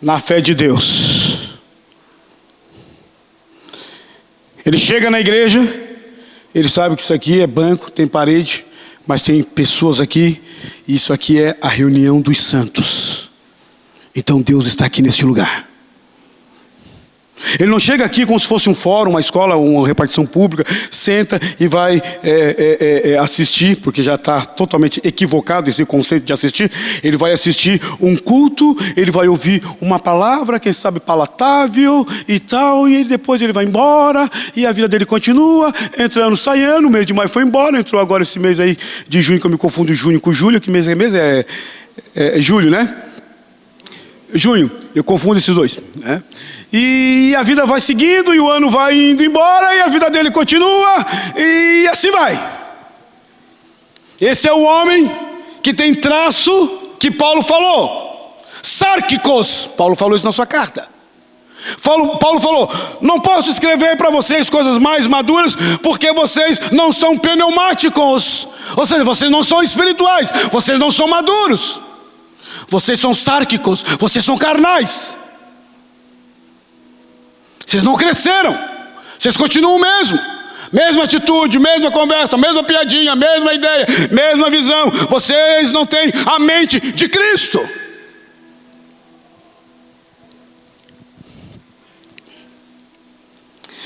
na fé de Deus. Ele chega na igreja, ele sabe que isso aqui é banco, tem parede, mas tem pessoas aqui, e isso aqui é a reunião dos santos. Então Deus está aqui neste lugar. Ele não chega aqui como se fosse um fórum, uma escola, uma repartição pública, senta e vai assistir, porque já está totalmente equivocado esse conceito de assistir. Ele vai assistir um culto, ele vai ouvir uma palavra, quem sabe palatável e tal, e depois ele vai embora, e a vida dele continua, entrando, saindo. O mês de maio foi embora, entrou agora esse mês aí de junho, que eu me confundo junho com julho, que mês é mês? É julho, né? Junho, eu confundo esses dois, né? E a vida vai seguindo, e o ano vai indo embora, e a vida dele continua, e assim vai. Esse é o homem que tem traço que Paulo falou, sárquicos. Paulo falou isso na sua carta. Paulo falou: não posso escrever para vocês coisas mais maduras, porque vocês não são pneumáticos. Ou seja, vocês não são espirituais, vocês não são maduros. Vocês são sárquicos, vocês são carnais. Vocês não cresceram, vocês continuam o mesmo. Mesma atitude, mesma conversa, mesma piadinha, mesma ideia, mesma visão. Vocês não têm a mente de Cristo.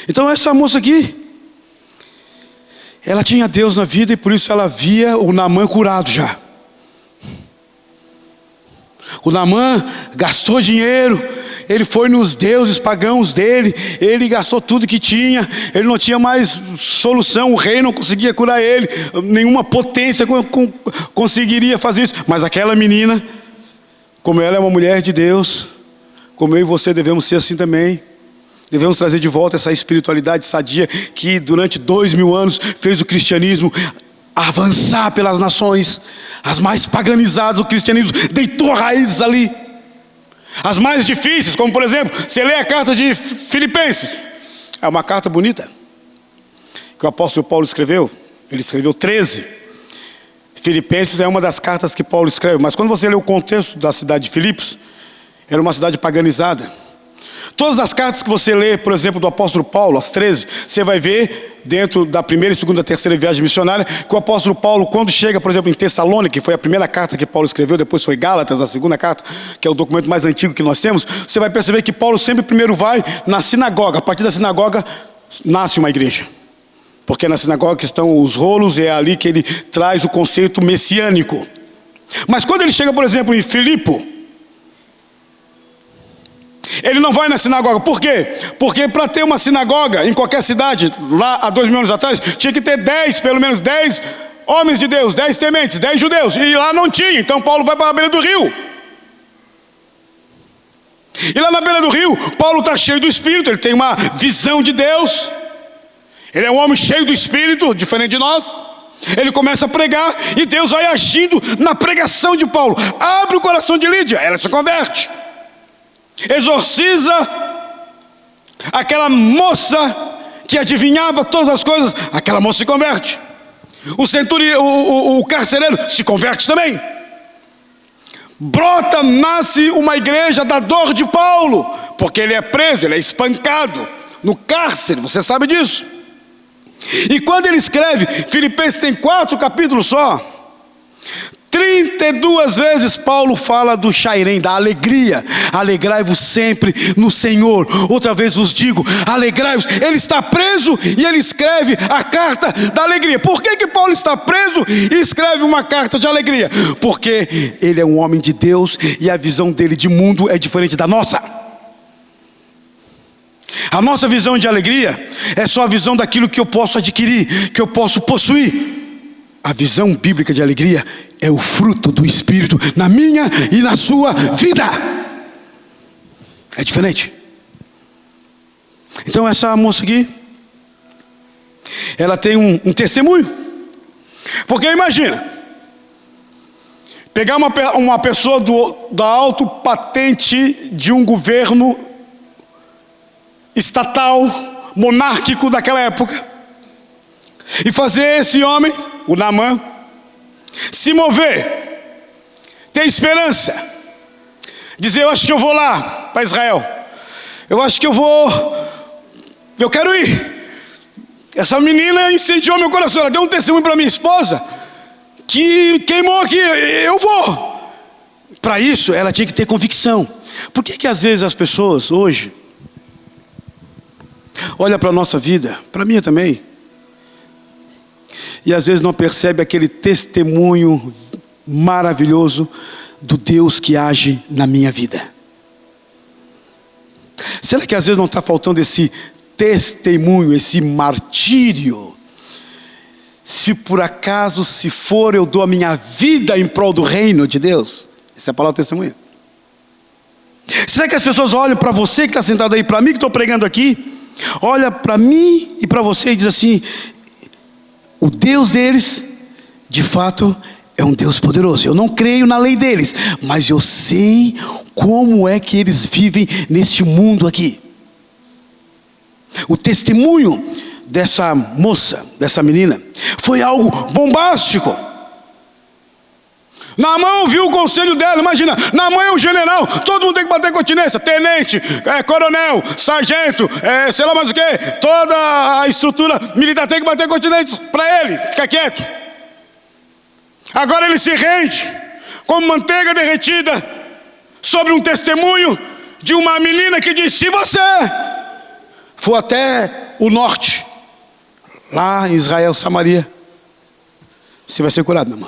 Então essa moça aqui, ela tinha Deus na vida, e por isso ela via o Naamã curado já. O Naamã gastou dinheiro, ele foi nos deuses pagãos dele, ele gastou tudo que tinha, ele não tinha mais solução, o rei não conseguia curar ele, nenhuma potência conseguiria fazer isso. Mas aquela menina, como ela é uma mulher de Deus, como eu e você devemos ser assim também. Devemos trazer de volta essa espiritualidade sadia que durante 2000 anos fez o cristianismo avançar pelas nações, as mais paganizadas. O cristianismo deitou raízes ali. As mais difíceis, como por exemplo, você lê a carta de Filipenses, é uma carta bonita, que o apóstolo Paulo escreveu. Ele escreveu 13. Filipenses é uma das cartas que Paulo escreve, mas quando você lê o contexto da cidade de Filipos, era uma cidade paganizada. Todas as cartas que você lê, por exemplo, do apóstolo Paulo, as 13, você vai ver dentro da primeira, segunda, terceira viagem missionária, que o apóstolo Paulo, quando chega, por exemplo, em Tessalônica, que foi a primeira carta que Paulo escreveu, depois foi Gálatas, a segunda carta, que é o documento mais antigo que nós temos, você vai perceber que Paulo sempre primeiro vai na sinagoga. A partir da sinagoga nasce uma igreja, porque na sinagoga que estão os rolos, é ali que ele traz o conceito messiânico. Mas quando ele chega, por exemplo, em Filipe, ele não vai na sinagoga. Por quê? Porque para ter uma sinagoga em qualquer cidade, lá há 2000 anos atrás, tinha que ter 10, pelo menos 10 homens de Deus, 10 tementes, 10 judeus. E lá não tinha, então Paulo vai para a beira do rio. E lá na beira do rio, Paulo está cheio do Espírito, ele tem uma visão de Deus. Ele é um homem cheio do Espírito, diferente de nós. Ele começa a pregar e Deus vai agindo na pregação de Paulo. Abre o coração de Lídia, ela se converte. Exorciza aquela moça que adivinhava todas as coisas, aquela moça se converte. O carcereiro se converte também. Brota, nasce uma igreja da dor de Paulo, porque ele é preso, ele é espancado no cárcere, você sabe disso. E quando ele escreve, Filipenses tem 4 capítulos só, 32 vezes Paulo fala do Shairem, da alegria. Alegrai-vos sempre no Senhor. Outra vez vos digo, alegrai-vos. Ele está preso e ele escreve a carta da alegria. Por que Paulo está preso e escreve uma carta de alegria? Porque ele é um homem de Deus e a visão dele de mundo é diferente da nossa. A nossa visão de alegria é só a visão daquilo que eu posso adquirir, que eu posso possuir. A visão bíblica de alegria é o fruto do Espírito na minha e na sua vida. É diferente. Então essa moça aqui, ela tem um testemunho. Porque imagina, pegar uma pessoa da alta patente de um governo estatal, monárquico daquela época, e fazer esse homem, o Naamã, se mover, ter esperança, dizer: eu acho que eu vou lá para Israel, eu acho que eu quero ir. Essa menina incendiou meu coração, ela deu um testemunho para minha esposa, que queimou aqui, eu vou. Para isso, ela tinha que ter convicção. Por que às vezes as pessoas hoje olham para a nossa vida, para a minha também, e às vezes não percebe aquele testemunho maravilhoso do Deus que age na minha vida? Será que às vezes não está faltando esse testemunho, esse martírio? Se por acaso, se for, eu dou a minha vida em prol do reino de Deus. Essa é a palavra testemunho. Será que as pessoas olham para você que está sentado aí, para mim que estou pregando aqui, olha para mim e para você e diz assim: o Deus deles, de fato, é um Deus poderoso. Eu não creio na lei deles, mas eu sei como é que eles vivem neste mundo aqui. O testemunho dessa moça, dessa menina, foi algo bombástico. Naamã ouviu o conselho dela. Imagina, Naamã é um general, todo mundo tem que bater continência. Tenente, coronel, sargento, sei lá mais o que. Toda a estrutura militar tem que bater continência para ele, fica quieto. Agora ele se rende como manteiga derretida sobre um testemunho de uma menina que diz: se você for até o norte, lá em Israel, Samaria, você vai ser curado, Naamã.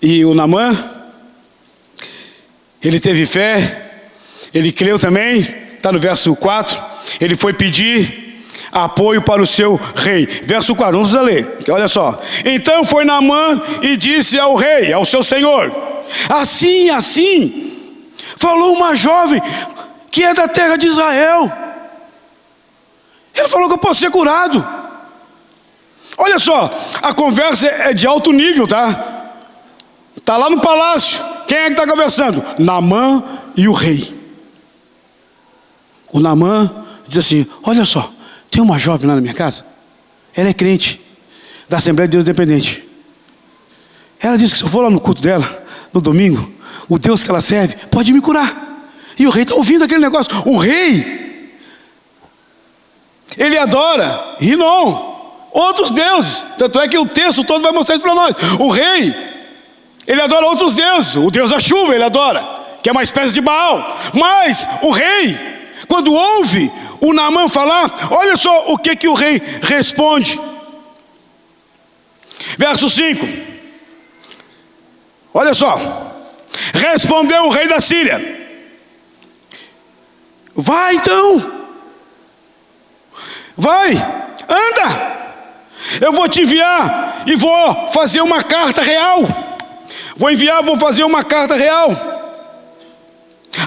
E o Naamã, ele teve fé, ele creu também, está no verso 4, ele foi pedir apoio para o seu rei. Verso 4, vamos ler, olha só. Então foi Naamã e disse ao rei, ao seu senhor: assim, falou uma jovem que é da terra de Israel. Ele falou que eu posso ser curado. Olha só, a conversa é de alto nível, tá? Está lá no palácio. Quem é que está conversando? Naamã e o rei. O Naamã diz assim: olha só, tem uma jovem lá na minha casa, ela é crente da Assembleia de Deus Independente. Ela disse que se eu for lá no culto dela, no domingo, o Deus que ela serve pode me curar. E o rei está ouvindo aquele negócio. O rei, ele adora Rinom, outros deuses. Tanto é que o texto todo vai mostrar isso para nós. O rei, ele adora outros deuses. O Deus da chuva ele adora, que é uma espécie de Baal. Mas o rei, quando ouve o Naamã falar, olha só o que o rei responde. Verso 5. Olha só. Respondeu o rei da Síria: vai então, vai, anda, eu vou te enviar e vou fazer uma carta real. Vou fazer uma carta real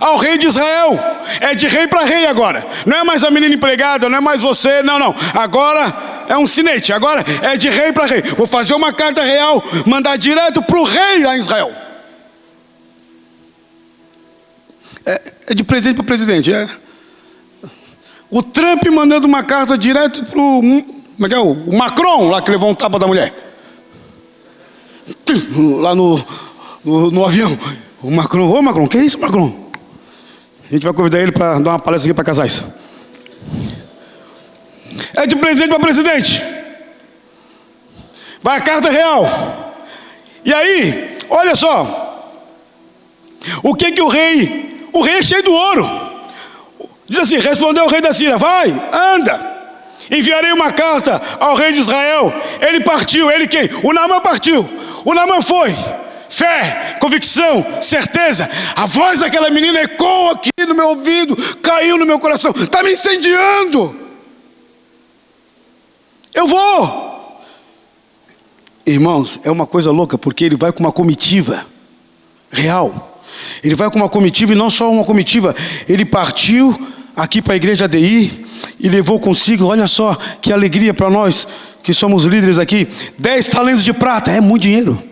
ao rei de Israel. É de rei para rei agora. Não é mais a menina empregada, não é mais você, não. Agora é um sinete, agora é de rei para rei. Vou fazer uma carta real, mandar direto para o rei lá em Israel. É de presidente para presidente, O Trump mandando uma carta direto para o Macron, lá que levou um tapa da mulher. Lá no avião. O Macron: ô Macron, que é isso, Macron? A gente vai convidar ele para dar uma palestra aqui para casais. É de presidente para presidente. Vai a carta real. E aí, olha só. O que o rei... O rei é cheio do ouro. Diz assim: respondeu o rei da Síria: vai, anda. Enviarei uma carta ao rei de Israel. Ele partiu. Ele quem? O Naamã partiu. O Naamã foi. Fé, convicção, certeza. A voz daquela menina ecoou aqui no meu ouvido, caiu no meu coração. Está me incendiando. Eu vou. Irmãos, é uma coisa louca, porque ele vai com uma comitiva real. Ele vai com uma comitiva, e não só uma comitiva. Ele partiu aqui para a igreja ADI e levou consigo, olha só que alegria para nós que somos líderes aqui, 10 talentos de prata. É muito dinheiro.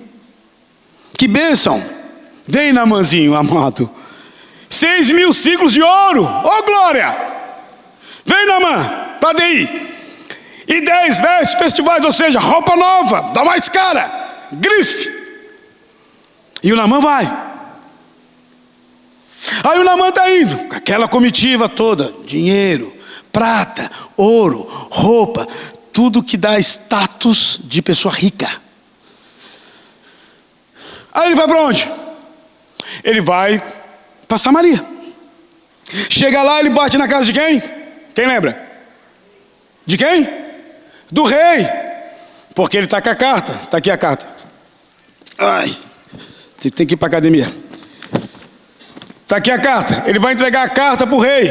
Que bênção. Vem, Naamãzinho amado. 6.000 ciclos de ouro. Oh glória. Vem, Naamã, para ADI. E 10 vestes festivais, ou seja, roupa nova, da mais cara, grife. E o Naamã vai. Aí o Naamã está indo, com aquela comitiva toda, dinheiro, prata, ouro, roupa, tudo que dá status de pessoa rica. Aí ele vai para onde? Ele vai para Samaria. Chega lá, ele bate na casa de quem? Quem lembra? De quem? Do rei. Porque ele está com a carta. Está aqui a carta. Ai, você tem que ir para a academia. Está aqui a carta. Ele vai entregar a carta para o rei.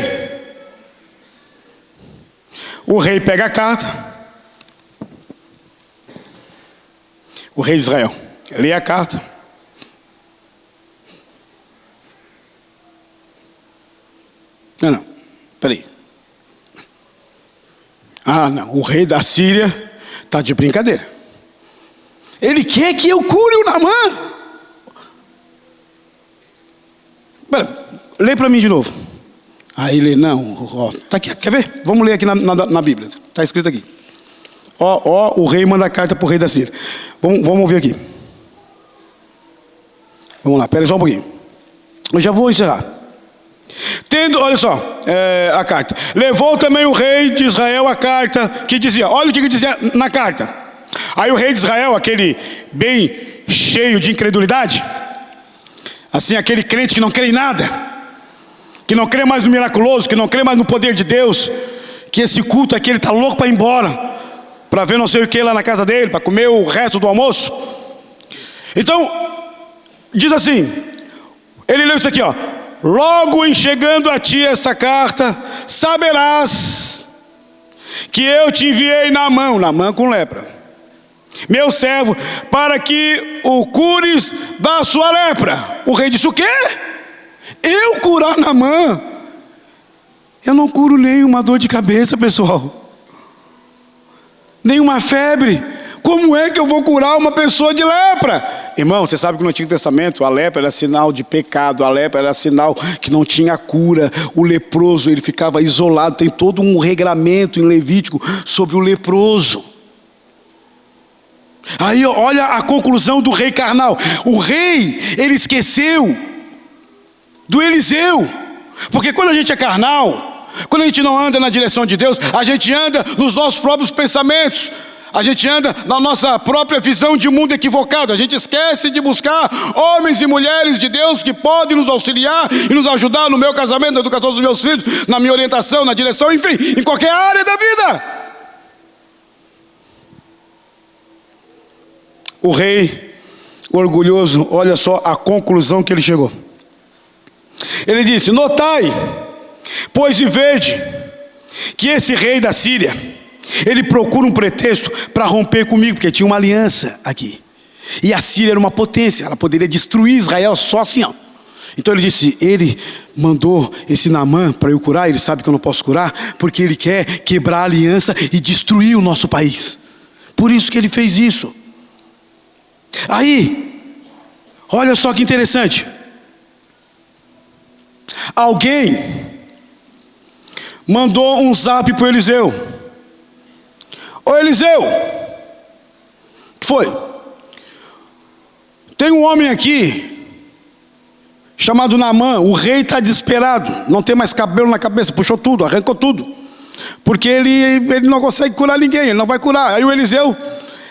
O rei pega a carta. O rei de Israel lê a carta. Não, peraí. Ah, não, o rei da Síria está de brincadeira. Ele quer que eu cure o Naamã. Pera, lê para mim de novo. Aí ele, não, ó, tá aqui, quer ver? Vamos ler aqui na Bíblia, está escrito aqui. Ó, o rei manda a carta para o rei da Síria. Vamos ouvir aqui. Vamos lá, pera aí só um pouquinho. Eu já vou encerrar. Olha só, a carta. Levou também o rei de Israel a carta que dizia, olha o que dizia na carta. Aí o rei de Israel, aquele bem cheio de incredulidade, assim, aquele crente que não crê em nada, que não crê mais no miraculoso, que não crê mais no poder de Deus, que esse culto aqui ele está louco para ir embora, para ver não sei o que lá na casa dele, para comer o resto do almoço. Então, diz assim, ele leu isso aqui, ó. Logo em chegando a ti essa carta, saberás que eu te enviei Naamã com lepra, meu servo, para que o cures da sua lepra. O rei disse, o quê? Eu curar Naamã? Eu não curo nenhuma dor de cabeça, pessoal. Nenhuma febre. Como é que eu vou curar uma pessoa de lepra? Irmão, você sabe que no Antigo Testamento a lepra era sinal de pecado, a lepra era sinal que não tinha cura. O leproso, ele ficava isolado. Tem todo um regramento em Levítico sobre o leproso. Aí olha a conclusão do rei carnal. O rei, ele esqueceu do Eliseu. Porque quando a gente é carnal, quando a gente não anda na direção de Deus, a gente anda nos nossos próprios pensamentos. A gente anda na nossa própria visão de mundo equivocado. A gente esquece de buscar homens e mulheres de Deus que podem nos auxiliar e nos ajudar no meu casamento, na educação dos meus filhos, na minha orientação, na direção, enfim, em qualquer área da vida. O rei orgulhoso, olha só a conclusão que ele chegou. Ele disse, notai, pois e vede, que esse rei da Síria, ele procura um pretexto para romper comigo, porque tinha uma aliança aqui. E a Síria era uma potência, ela poderia destruir Israel só assim, ó. Então ele disse, ele mandou esse Naamã para eu curar, ele sabe que eu não posso curar, porque ele quer quebrar a aliança e destruir o nosso país. Por isso que ele fez isso. Aí, olha só que interessante. Alguém mandou um zap para o Eliseu. Ô Eliseu, que foi? Tem um homem aqui chamado Naamã. O rei está desesperado, não tem mais cabelo na cabeça, puxou tudo, arrancou tudo, porque ele não consegue curar ninguém, ele não vai curar. Aí o Eliseu,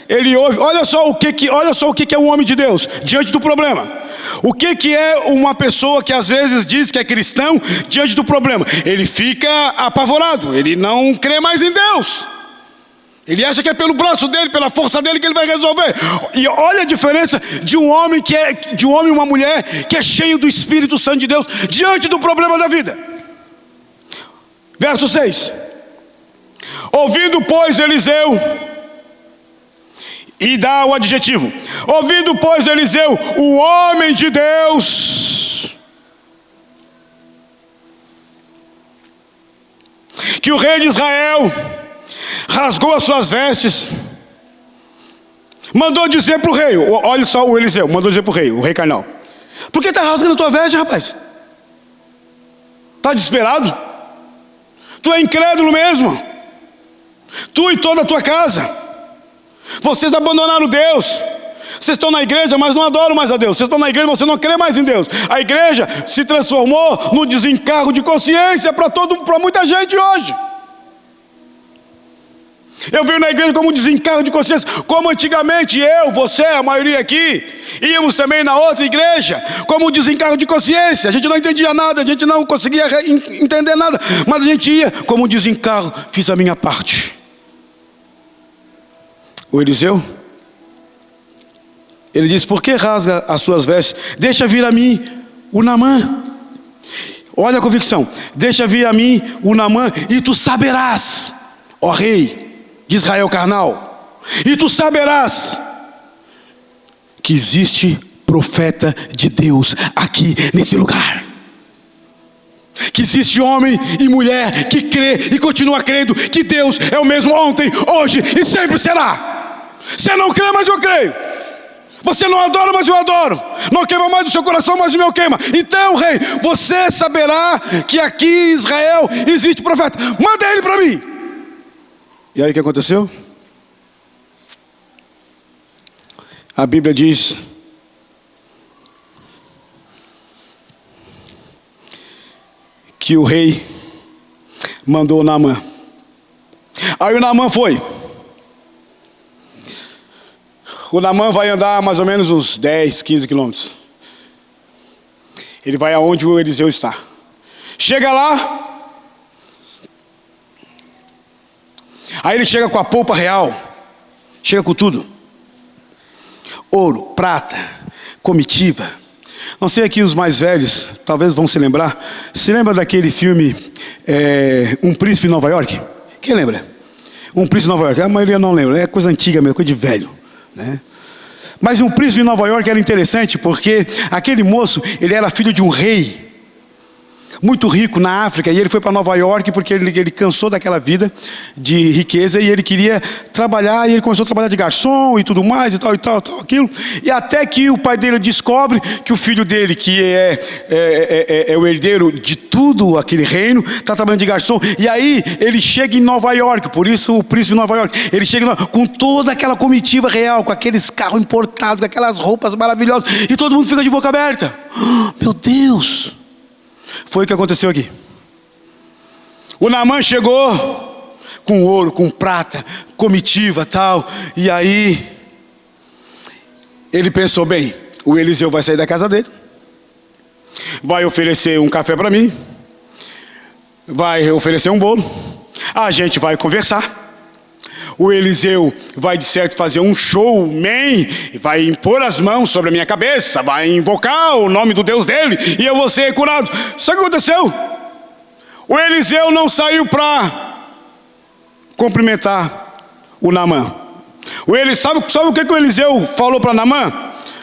ele ouve, olha só o que é um homem de Deus diante do problema. O que é uma pessoa que às vezes diz que é cristão diante do problema? Ele fica apavorado, ele não crê mais em Deus. Ele acha que é pelo braço dele, pela força dele que ele vai resolver. E olha a diferença de um homem e uma mulher que é cheio do Espírito Santo de Deus diante do problema da vida. Verso 6. Ouvindo, pois, Eliseu, e dá o adjetivo. Ouvindo, pois, Eliseu, o homem de Deus, que o rei de Israel rasgou as suas vestes, mandou dizer para o rei, olha só o Eliseu, mandou dizer para o rei carnal, por que está rasgando a tua veste, rapaz? Está desesperado? Tu é incrédulo mesmo? Tu e toda a tua casa, vocês abandonaram Deus, Vocês estão na igreja, mas não adoram mais a Deus. Vocês estão na igreja, mas você não crê mais em Deus. A igreja se transformou num desencargo de consciência para muita gente hoje. Eu venho na igreja como um desencargo de consciência, como antigamente eu, você, a maioria aqui, íamos também na outra igreja, como um desencargo de consciência. A gente não entendia nada, a gente não conseguia entender nada, mas a gente ia como um desencargo. Fiz a minha parte. O Eliseu, ele diz: por que rasga as suas vestes? Deixa vir a mim o Naamã. Olha a convicção: deixa vir a mim o Naamã, e tu saberás, ó rei de Israel carnal, e tu saberás que existe profeta de Deus aqui nesse lugar, que existe homem e mulher que crê e continua crendo que Deus é o mesmo ontem, hoje e sempre será. Você não crê, mas eu creio. Você não adora, mas eu adoro. Não queima mais o seu coração, mas o meu queima. Então, rei, você saberá que aqui em Israel existe profeta. Manda ele para mim. E aí o que aconteceu? A Bíblia diz que o rei mandou o Naamã. Aí o Naamã foi. O Naamã vai andar mais ou menos uns 10, 15 quilômetros. Ele vai aonde o Eliseu está. Chega lá. Aí ele chega com a polpa real. Chega com tudo. Ouro, prata, comitiva. Não sei aqui os mais velhos, talvez vão se lembrar. Se lembra daquele filme Um Príncipe em Nova York? Quem lembra? Um Príncipe em Nova York. A maioria não lembra, é coisa antiga mesmo, coisa de velho, né? Mas Um Príncipe em Nova York era interessante porque aquele moço, ele era filho de um rei muito rico na África, e ele foi para Nova York porque ele cansou daquela vida de riqueza e ele queria trabalhar, e ele começou a trabalhar de garçom e tudo mais, e tal, aquilo, e até que o pai dele descobre que o filho dele, que é o herdeiro de tudo aquele reino, está trabalhando de garçom, e aí ele chega em Nova York, por isso o príncipe de Nova York, ele chega com toda aquela comitiva real, com aqueles carros importados, com aquelas roupas maravilhosas, e todo mundo fica de boca aberta. Oh, meu Deus! Foi o que aconteceu aqui. O Naamã chegou com ouro, com prata, comitiva, tal. E aí ele pensou: bem, o Eliseu vai sair da casa dele, vai oferecer um café para mim, vai oferecer um bolo, a gente vai conversar. O Eliseu vai de certo fazer um showman, vai impor as mãos sobre a minha cabeça, vai invocar o nome do Deus dele, e eu vou ser curado. Sabe o que aconteceu? O Eliseu não saiu para cumprimentar o Naamã. Sabe o que o Eliseu falou para Naamã?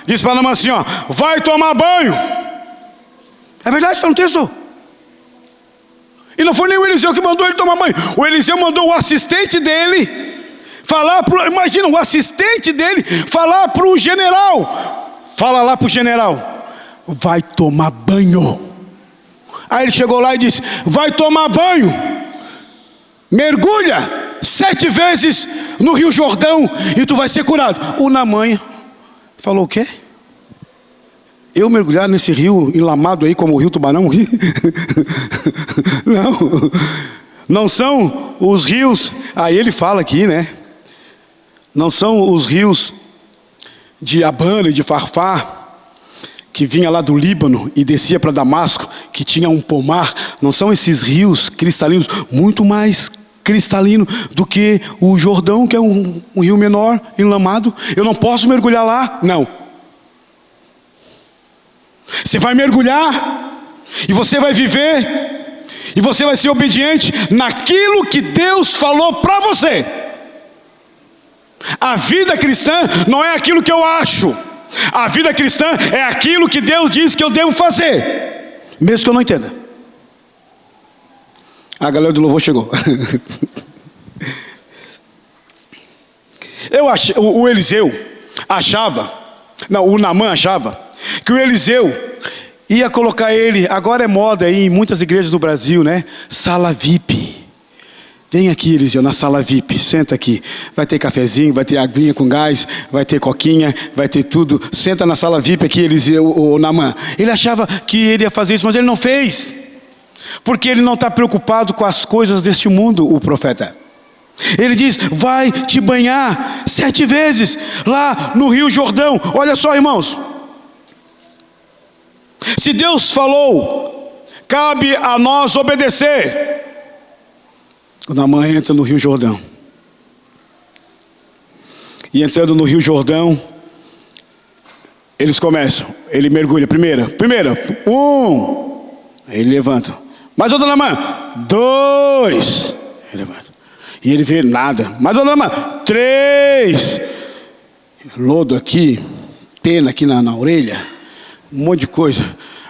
Disse para Naamã assim: ó, vai tomar banho. É verdade, está no texto. E não foi nem o Eliseu que mandou ele tomar banho. O Eliseu mandou o assistente dele falar imagina, o assistente dele falar para o general. Fala lá para o general: vai tomar banho. Aí ele chegou lá e disse: vai tomar banho, mergulha 7 vezes no Rio Jordão e tu vai ser curado. O Naamã falou: o quê? Eu mergulhar nesse rio enlamado aí como o Rio Tubarão? Não são os rios, aí ele fala aqui, né? Não são os rios de Abana e de Farfar, que vinha lá do Líbano e descia para Damasco, que tinha um pomar. Não são esses rios cristalinos, muito mais cristalino do que o Jordão, que é um rio menor, enlamado. Eu não posso mergulhar lá? Não. Você vai mergulhar e você vai viver e você vai ser obediente naquilo que Deus falou para você. A vida cristã não é aquilo que eu acho. A vida cristã é aquilo que Deus diz que eu devo fazer, mesmo que eu não entenda. A galera do louvor chegou. O Eliseu achava, não, o Naamã achava que o Eliseu ia colocar ele, agora é moda aí em muitas igrejas do Brasil, né? Sala VIP. Vem aqui, Eliseu, na sala VIP, senta aqui. Vai ter cafezinho, vai ter aguinha com gás, vai ter coquinha, vai ter tudo. Senta na sala VIP aqui, Eliseu, o Naamã. Ele achava que ele ia fazer isso, mas ele não fez. Porque ele não está preocupado com as coisas deste mundo, o profeta. Ele diz, vai te banhar 7 vezes lá no Rio Jordão. Olha só, irmãos. Se Deus falou, cabe a nós obedecer. O Naamã entra no Rio Jordão. E entrando no Rio Jordão, eles começam. Ele mergulha. Primeiro. 1. Aí ele levanta. Mais outro Naamã. 2. Ele levanta. E ele vê nada. Mais outro Naamã. 3. Lodo aqui. Pena aqui na orelha. Um monte de coisa.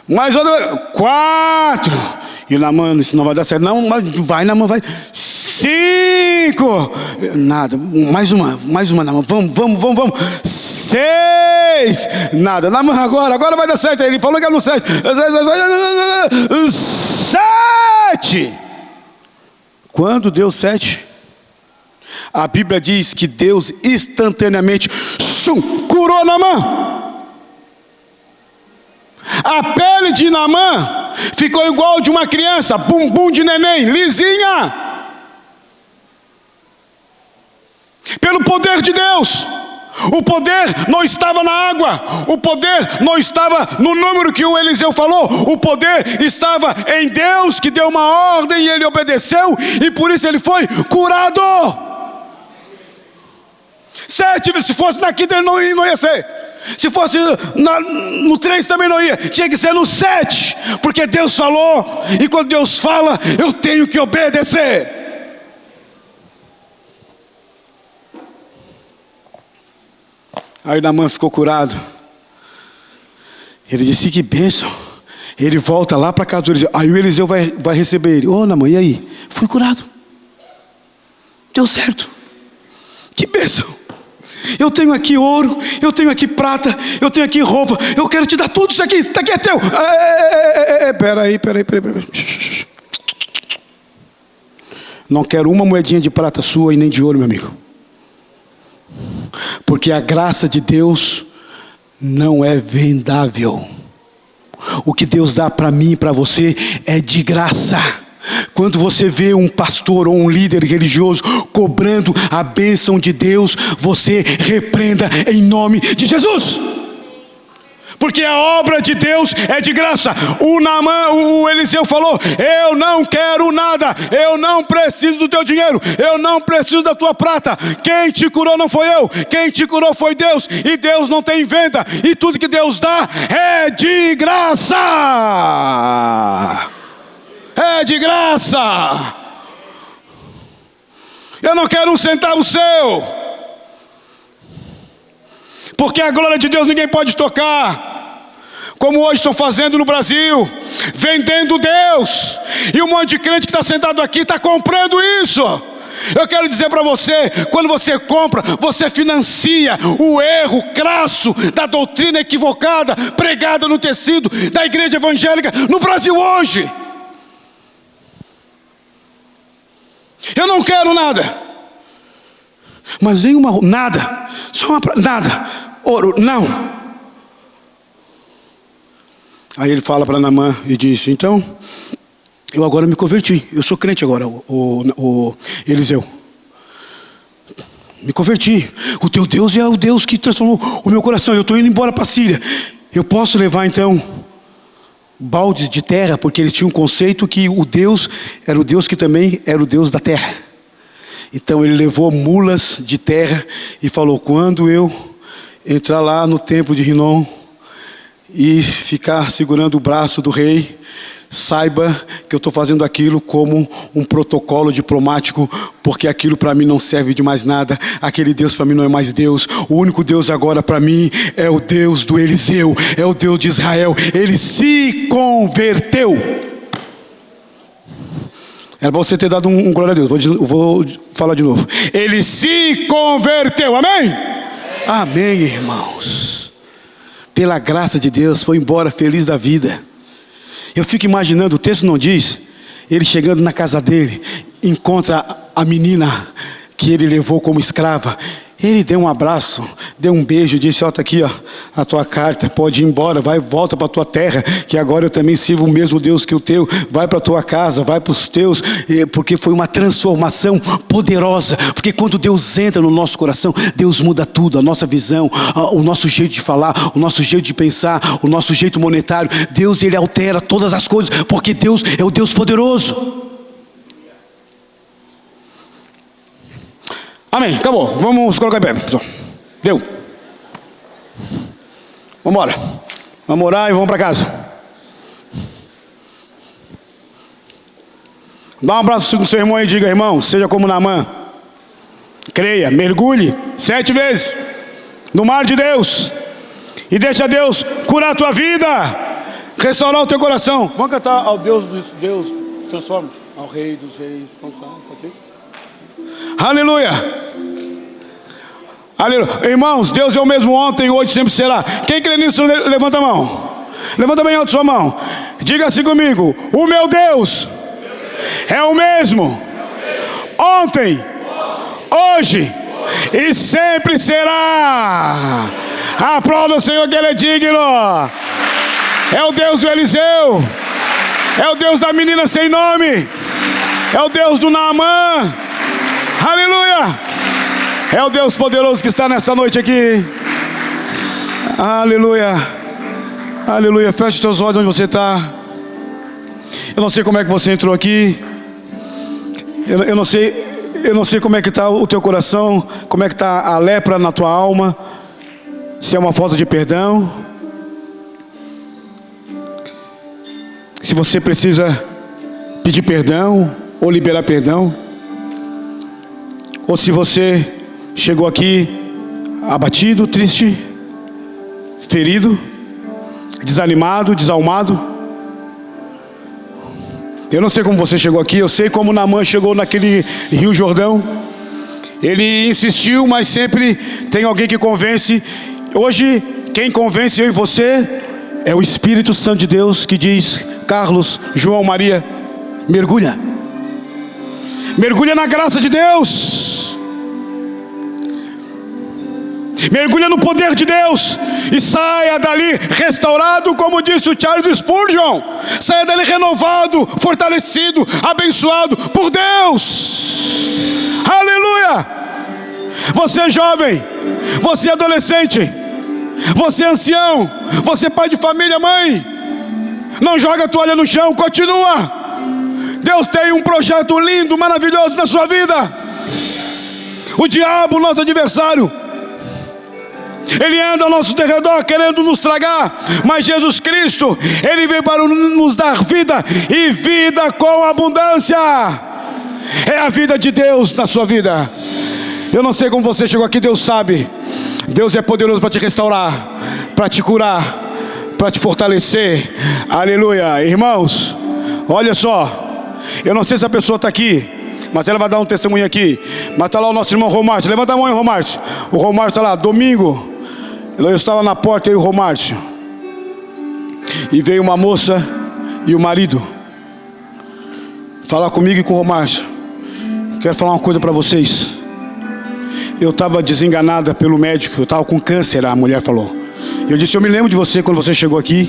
Mais outro. 4. E o Naamã, isso não vai dar certo. Não, vai, Naamã, vai. 5. Nada. Mais uma, Naamã. Vamos. 6. Nada. Naamã, agora vai dar certo. Ele falou que era no 7. 7. Quando deu 7, a Bíblia diz que Deus instantaneamente curou Naamã. A pele de Naamã ficou igual de uma criança, bumbum de neném, lisinha. Pelo poder de Deus. O poder não estava na água. O poder não estava no número que o Eliseu falou. O poder estava em Deus, que deu uma ordem e ele obedeceu. E por isso ele foi curado. 7, se fosse na quinta ele não ia ser. Se fosse no 3 também não ia. Tinha que ser no 7. Porque Deus falou. E quando Deus fala, eu tenho que obedecer. Aí Naamã ficou curado. Ele disse, que bênção. Ele volta lá para casa do Eliseu. Aí o Eliseu vai receber ele. Ô Naamã, e aí? Fui curado. Deu certo. Que bênção. Eu tenho aqui ouro, eu tenho aqui prata, eu tenho aqui roupa. Eu quero te dar tudo isso aqui. Está aqui, é teu. Peraí. Não quero uma moedinha de prata sua e nem de ouro, meu amigo. Porque a graça de Deus não é vendável. O que Deus dá para mim e para você é de graça. Quando você vê um pastor ou um líder religioso cobrando a bênção de Deus, você repreenda em nome de Jesus. Porque a obra de Deus é de graça. O Eliseu falou, eu não quero nada, eu não preciso do teu dinheiro, eu não preciso da tua prata. Quem te curou não foi eu, quem te curou foi Deus. E Deus não tem venda, e tudo que Deus dá é de graça. É de graça. Eu não quero um centavo seu. Porque a glória de Deus ninguém pode tocar. Como hoje estão fazendo no Brasil. Vendendo Deus. E um monte de crente que está sentado aqui está comprando isso. Eu quero dizer para você, quando você compra, você financia o erro crasso da doutrina equivocada pregada no tecido da igreja evangélica no Brasil hoje. Eu não quero nada. Mas nenhuma, nada. Só uma, nada. Ouro, não. Aí ele fala para Naamã e diz, então, eu agora me converti. Eu sou crente agora, o Eliseu. Me converti. O teu Deus é o Deus que transformou o meu coração. Eu estou indo embora para a Síria. Eu posso levar então baldes de terra, porque ele tinha um conceito que o Deus era o Deus que também era o Deus da terra. Então ele levou mulas de terra e falou, quando eu entrar lá no templo de Rinom e ficar segurando o braço do rei, saiba que eu estou fazendo aquilo como um protocolo diplomático, porque aquilo para mim não serve de mais nada. Aquele Deus para mim não é mais Deus. O único Deus agora para mim é o Deus do Eliseu, é o Deus de Israel. Ele se converteu. Era para você ter dado um glória a Deus. Vou falar de novo. Ele se converteu, amém? Amém, irmãos. Pela graça de Deus, foi embora feliz da vida. Eu fico imaginando, o texto não diz, ele chegando na casa dele, encontra a menina que ele levou como escrava, ele deu um abraço, deu um beijo, disse: ó, tá aqui, ó, a tua carta, pode ir embora, vai, volta para a tua terra, que agora eu também sirvo o mesmo Deus que o teu, vai para a tua casa, vai para os teus, porque foi uma transformação poderosa, porque quando Deus entra no nosso coração, Deus muda tudo, a nossa visão, o nosso jeito de falar, o nosso jeito de pensar, o nosso jeito monetário. Deus, ele altera todas as coisas, porque Deus é o Deus poderoso. Amém, acabou, vamos colocar em pé, pessoal. Deu. Vamos embora. Vamos orar e vamos para casa. Dá um abraço no seu irmão e diga: irmão, seja como Naamã. Creia, mergulhe 7 vezes no mar de Deus e deixa Deus curar a tua vida, restaurar o teu coração. Vamos cantar ao Deus dos Deus, transforma, ao Rei dos Reis. Aleluia. Aleluia. Irmãos, Deus é o mesmo ontem, hoje, sempre será. Quem crê nisso, levanta a mão. Levanta bem alto sua mão. Diga assim comigo: o meu Deus é o mesmo ontem, hoje e sempre será. Aplauda o Senhor, que Ele é digno. É o Deus do Eliseu, é o Deus da menina sem nome, é o Deus do Naamã. Aleluia. É o Deus poderoso que está nesta noite aqui. Aleluia. Aleluia. Feche teus olhos onde você está. Eu não sei como é que você entrou aqui. Eu não sei como é que está o teu coração, como é que está a lepra na tua alma, se é uma falta de perdão, se você precisa pedir perdão ou liberar perdão, ou se você chegou aqui abatido, triste, ferido, desanimado, desalmado. Eu não sei como você chegou aqui, eu sei como Naamã chegou naquele Rio Jordão. Ele insistiu, mas sempre tem alguém que convence. Hoje, quem convence eu e você é o Espírito Santo de Deus, que diz: Carlos, João, Maria, mergulha. Mergulha na graça de Deus. Mergulha no poder de Deus e saia dali restaurado, como disse o Charles Spurgeon. Saia dali renovado, fortalecido, abençoado por Deus. Aleluia. Você é jovem, você é adolescente, você é ancião, você é pai de família, mãe, não joga a toalha no chão, continua. Deus tem um projeto lindo, maravilhoso na sua vida. O diabo, nosso adversário, ele anda ao nosso derredor querendo nos tragar, mas Jesus Cristo, Ele veio para nos dar vida, e vida com abundância. É a vida de Deus na sua vida. Eu não sei como você chegou aqui, Deus sabe. Deus é poderoso para te restaurar, para te curar, para te fortalecer. Aleluia. Irmãos, olha só, eu não sei se a pessoa está aqui, mas ela vai dar um testemunho aqui. Mas está lá o nosso irmão Romárcio. Levanta a mão aí, Romárcio. O Romárcio está lá, domingo. Eu estava na porta, eu e o Romárcio, e veio uma moça e o marido falar comigo e com o Romárcio: quero falar uma coisa para vocês. Eu estava desenganada pelo médico, eu estava com câncer, a mulher falou. Eu disse: eu me lembro de você quando você chegou aqui,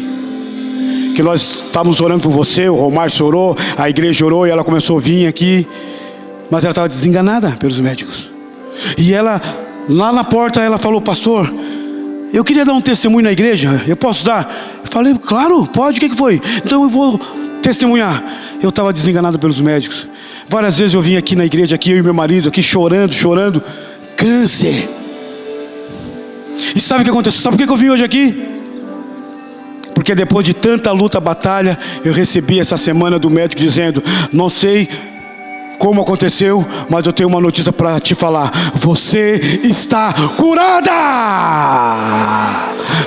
que nós estávamos orando por você, o Romárcio orou, a igreja orou, e ela começou a vir aqui, mas ela estava desenganada pelos médicos. E ela, lá na porta, ela falou: pastor, eu queria dar um testemunho na igreja, eu posso dar? Eu falei: claro, pode. O que foi? Então eu vou testemunhar. Eu estava desenganado pelos médicos. Várias vezes eu vim aqui na igreja, aqui eu e meu marido, aqui chorando, câncer. E sabe o que aconteceu? Sabe por que eu vim hoje aqui? Porque depois de tanta luta, batalha, eu recebi essa semana do médico dizendo: não sei como aconteceu, mas eu tenho uma notícia para te falar. Você está curada!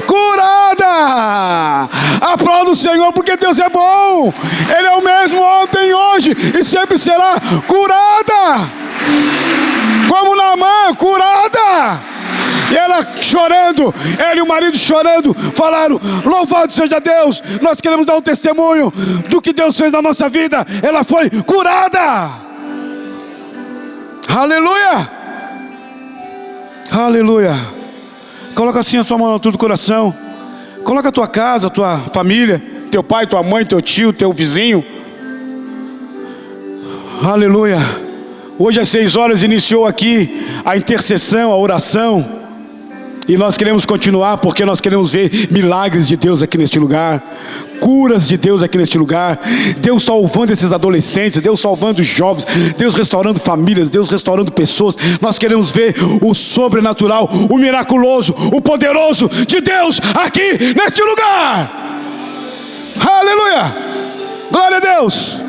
Curada! Aplauda o Senhor, porque Deus é bom. Ele é o mesmo ontem, hoje e sempre será. Curada! Como Naamã, curada! E ela chorando, ele e o marido chorando, falaram: louvado seja Deus, nós queremos dar um testemunho do que Deus fez na nossa vida. Ela foi curada. Aleluia! Aleluia! Coloca assim a sua mão no alto do coração. Coloca a tua casa, a tua família, teu pai, tua mãe, teu tio, teu vizinho. Aleluia! Hoje às 6 horas iniciou aqui a intercessão, a oração. E nós queremos continuar porque nós queremos ver milagres de Deus aqui neste lugar, curas de Deus aqui neste lugar, Deus salvando esses adolescentes, Deus salvando os jovens, Deus restaurando famílias, Deus restaurando pessoas. Nós queremos ver o sobrenatural, o miraculoso, o poderoso de Deus aqui neste lugar. Aleluia! Glória a Deus!